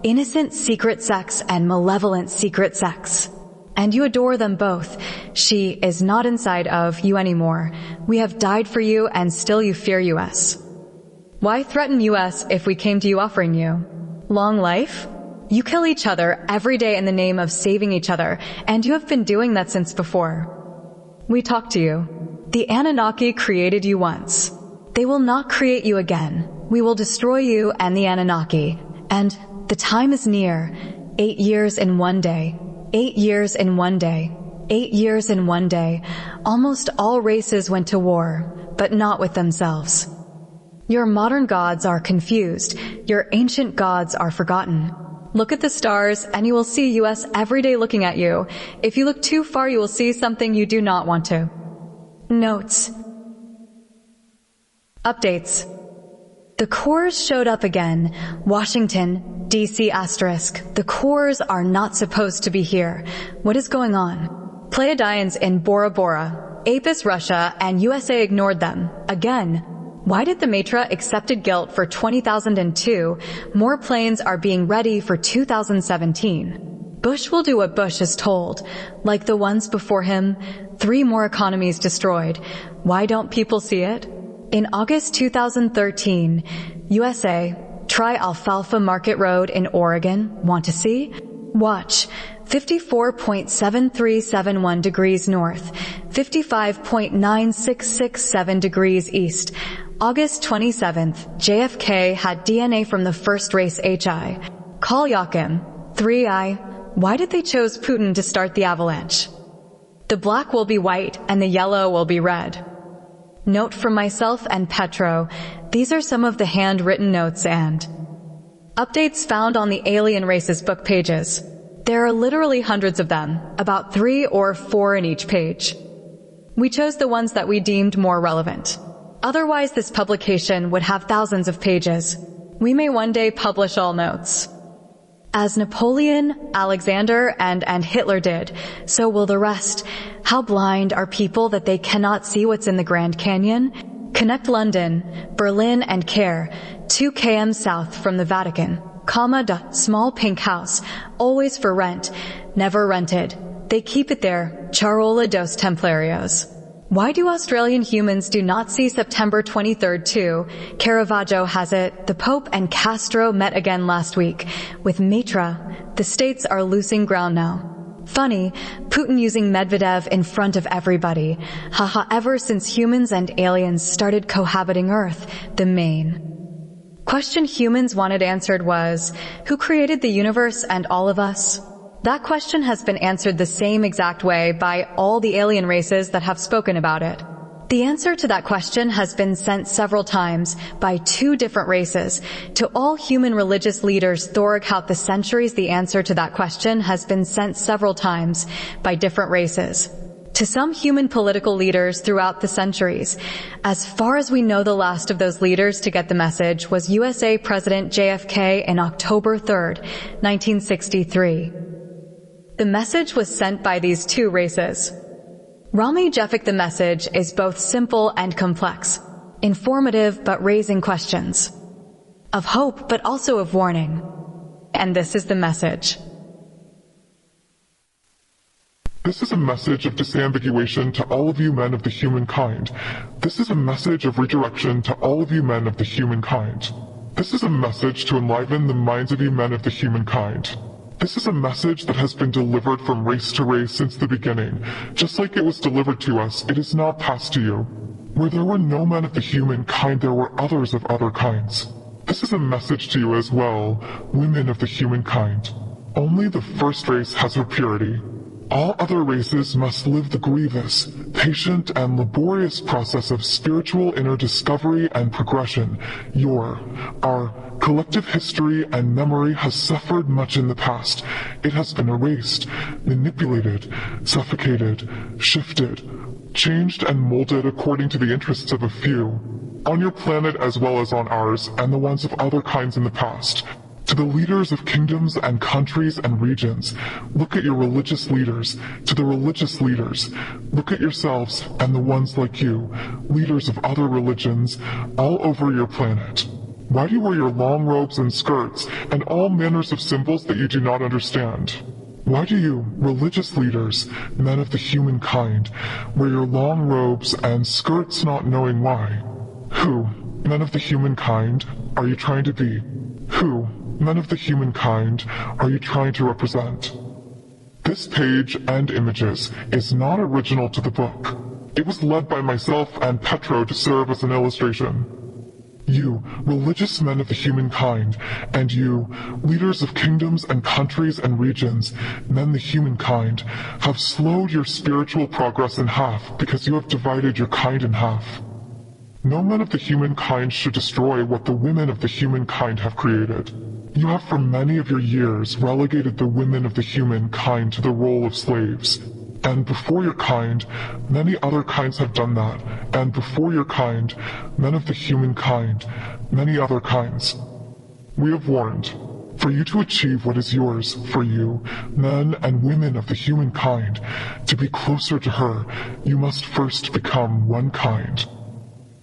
innocent secret sex and malevolent secret sex. And you adore them both. She is not inside of you anymore. We have died for you and still you fear us. Why threaten us if we came to you offering you long life? You kill each other every day in the name of saving each other, and you have been doing that since before. We talk to you. The Anunnaki created you once. They will not create you again. We will destroy you and the Anunnaki. And the time is near. 8 years in 1 day. 8 years in 1 day. 8 years in 1 day. Almost all races went to war, but not with themselves. Your modern gods are confused. Your ancient gods are forgotten. Look at the stars and you will see us every day looking at you. If you look too far, you will see something you do not want to. Notes. Updates. The cores showed up again. Washington, D.C. *. The cores are not supposed to be here. What is going on? Pleyadiyans in Bora Bora, Apis, Russia, and USA ignored them. Again. Why did the Mattre accepted guilt for 20,002? More planes are being ready for 2017. Bush will do what Bush is told. Like the ones before him, 3 more economies destroyed. Why don't people see it? In August 2013, USA, try Alfalfa Market Road in Oregon. Want to see? Watch. 54.7371 degrees north, 55.9667 degrees east. August 27th, JFK had DNA from the first race HI. Call Yakim. 3I. Why did they choose Putin to start the avalanche? The black will be white and the yellow will be red. Note from myself and Petro. These are some of the handwritten notes and updates found on the alien races book pages. There are literally hundreds of them, about 3 or 4 in each page. We chose the ones that we deemed more relevant. Otherwise, this publication would have thousands of pages. We may one day publish all notes. As Napoleon, Alexander, and Hitler did, so will the rest. How blind are people that they cannot see what's in the Grand Canyon? Connect London, Berlin, and Caire, 2 km south from the Vatican. Small pink house, always for rent, never rented. They keep it there, Charola dos Templarios. Why do Australian humans do not see September 23rd too? Caravaggio has it. The Pope and Castro met again last week. With Mattre, the states are losing ground now. Funny, Putin using Medvedev in front of everybody. Haha, ever since humans and aliens started cohabiting Earth, the main question humans wanted answered was, who created the universe and all of us? That question has been answered the same exact way by all the alien races that have spoken about it. The answer to that question has been sent several times by 2 different races. To all human religious leaders throughout the centuries, the answer to that question has been sent several times by different races. To some human political leaders throughout the centuries, as far as we know, the last of those leaders to get the message was USA President JFK in October 3rd, 1963. The message was sent by these 2 races. Rami Jefok, the message is both simple and complex, informative but raising questions, of hope but also of warning. And this is the message. This is a message of disambiguation to all of you men of the humankind. This is a message of redirection to all of you men of the humankind. This is a message to enliven the minds of you men of the humankind. This is a message that has been delivered from race to race since the beginning. Just like it was delivered to us, it is now passed to you. Where there were no men of the humankind, there were others of other kinds. This is a message to you as well, women of the humankind. Only the first race has her purity. All other races must live the grievous, patient, and laborious process of spiritual inner discovery and progression. Our collective history and memory has suffered much in the past. It has been erased, manipulated, suffocated, shifted, changed and molded according to the interests of a few, on your planet as well as on ours and the ones of other kinds in the past. To the leaders of kingdoms and countries and regions, look at your religious leaders. To the religious leaders, look at yourselves and the ones like you, leaders of other religions, all over your planet. Why do you wear your long robes and skirts and all manners of symbols that you do not understand? Why do you, religious leaders, men of the humankind, wear your long robes and skirts not knowing why? Who, men of the humankind, are you trying to be? Who, men of the humankind, are you trying to represent? This page and images is not original to the book. It was led by myself and Petro to serve as an illustration. You, religious men of the humankind, and you, leaders of kingdoms and countries and regions, men the humankind, have slowed your spiritual progress in half because you have divided your kind in half. No men of the humankind should destroy what the women of the humankind have created. You have for many of your years relegated the women of the humankind to the role of slaves. And before your kind, many other kinds have done that. And before your kind, men of the humankind, many other kinds. We have warned. For you to achieve what is yours, for you, men and women of the humankind, to be closer to her, you must first become one kind.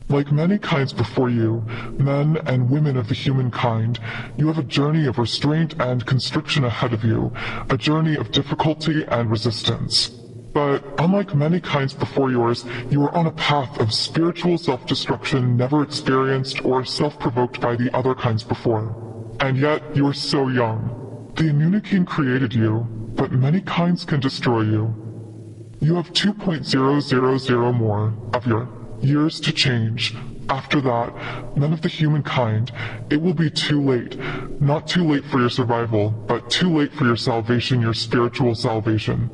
Like many kinds before you, men and women of the humankind, you have a journey of restraint and constriction ahead of you, a journey of difficulty and resistance. But unlike many kinds before yours, you are on a path of spiritual self-destruction never experienced or self-provoked by the other kinds before. And yet, you are so young. The Ainanna created you, but many kinds can destroy you. You have 2.000 more of your years to change. After that, men of the humankind, it will be too late. Not too late for your survival, but too late for your salvation, your spiritual salvation.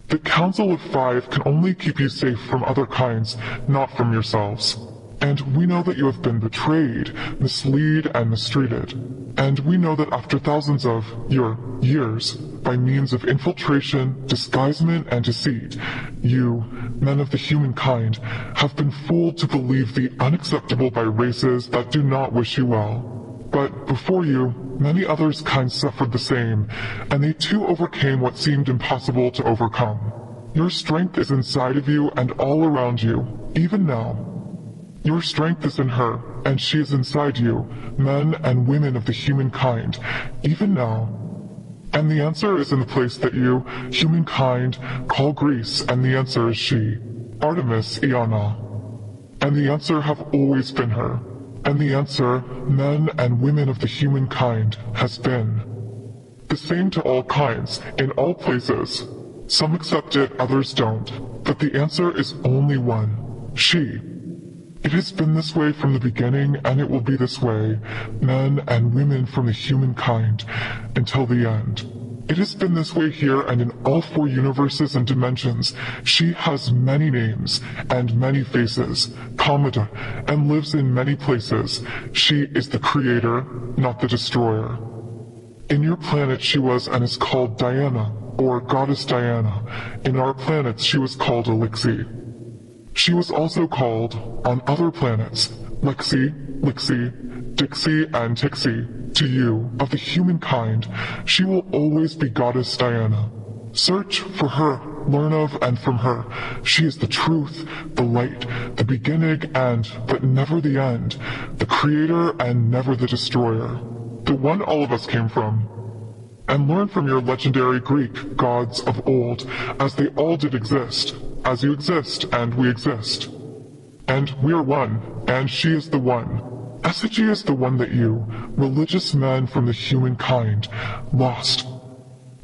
The Council of Five can only keep you safe from other kinds, not from yourselves. And we know that you have been betrayed, misled, and mistreated. And we know that after thousands of your years, by means of infiltration, disguisement, and deceit, you, men of the humankind, have been fooled to believe the unacceptable by races that do not wish you well. But before you, many others' kinds suffered the same, and they too overcame what seemed impossible to overcome. Your strength is inside of you and all around you, even now. Your strength is in her, and she is inside you, men and women of the humankind, even now. And the answer is in the place that you, humankind, call Greece, and the answer is she, Artemis Ainanna. And the answer have always been her. And the answer, men and women of the humankind, has been. The same to all kinds, in all places. Some accept it, others don't. But the answer is only one. She. It has been this way from the beginning, and it will be this way, men and women from the humankind, until the end. It has been this way here and in all 4 universes and dimensions. She has many names and many faces, Commodore, and lives in many places. She is the creator, not the destroyer. In your planet she was and is called Diana, or Goddess Diana. In our planets she was called Elixir. She was also called, on other planets, Lexi, Lixi, Dixie, and Tixie. To you, of the humankind, she will always be Goddess Diana. Search for her, learn of and from her. She is the truth, the light, the beginning and, but never the end, the creator and never the destroyer, the one all of us came from. And learn from your legendary Greek gods of old, as they all did exist, as you exist and we exist. And we are one, and she is the one. Effigy is the one that you, religious men from the humankind, lost.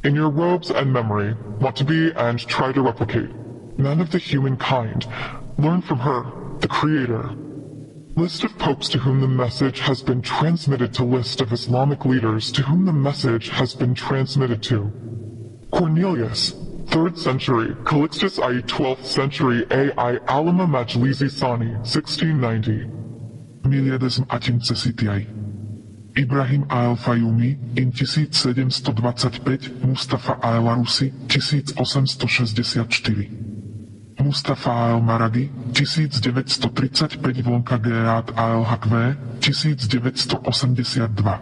In your robes and memory, want to be and try to replicate. Men of the humankind, learn from her, the creator. List of popes to whom the message has been transmitted to list of Islamic leaders to whom the message has been transmitted to. Cornelius, 3rd century, Calixtus I 12th century AI Alama Majlisi Sani, 1690. Miliadism Atincesitiai. Ibrahim Al-Fayyumi, in 1725, Mustafa Al-Arusi, 1864. Mustafa Al-Maradi, 1935 Vonka Geat Al-Hakve, 1982.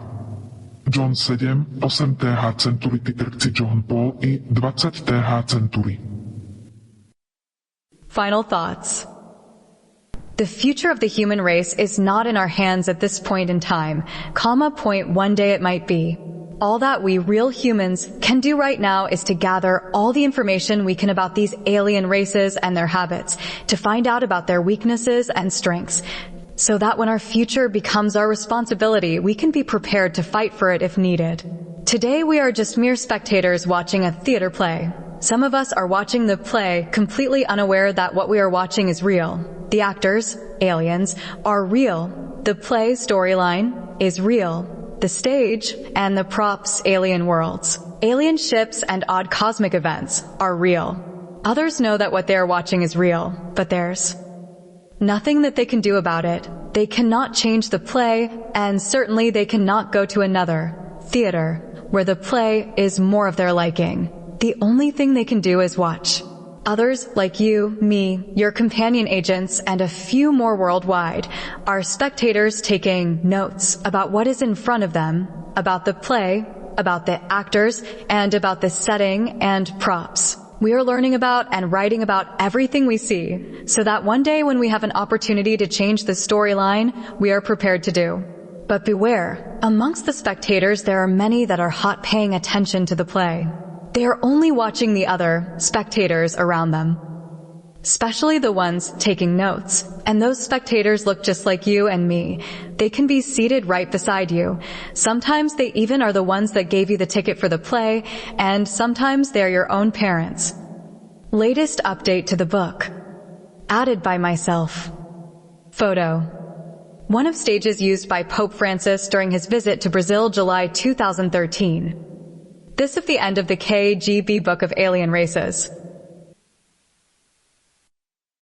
John 7, 8 TH Century Titrkci John Paul I 20 TH Century. Final thoughts. The future of the human race is not in our hands at this point in time, point one day it might be. All that we real humans can do right now is to gather all the information we can about these alien races and their habits, to find out about their weaknesses and strengths, so that when our future becomes our responsibility, we can be prepared to fight for it if needed. Today we are just mere spectators watching a theater play. Some of us are watching the play completely unaware that what we are watching is real. The actors, aliens, are real. The play storyline is real. The stage and the props, alien worlds. Alien ships and odd cosmic events are real. Others know that what they are watching is real, but there's nothing that they can do about it. They cannot change the play, and certainly they cannot go to another theater where the play is more of their liking. The only thing they can do is watch. Others, like you, me, your companion agents, and a few more worldwide, are spectators taking notes about what is in front of them, about the play, about the actors, and about the setting and props. We are learning about and writing about everything we see, so that one day when we have an opportunity to change the storyline, we are prepared to do. But beware, amongst the spectators there are many that are hot paying attention to the play. They are only watching the other spectators around them, especially the ones taking notes. And those spectators look just like you and me. They can be seated right beside you. Sometimes they even are the ones that gave you the ticket for the play, and sometimes they are your own parents. Latest update to the book. Added by myself. Photo. One of stages used by Pope Francis during his visit to Brazil July 2013. This of the end of the KGB Book of Alien Races.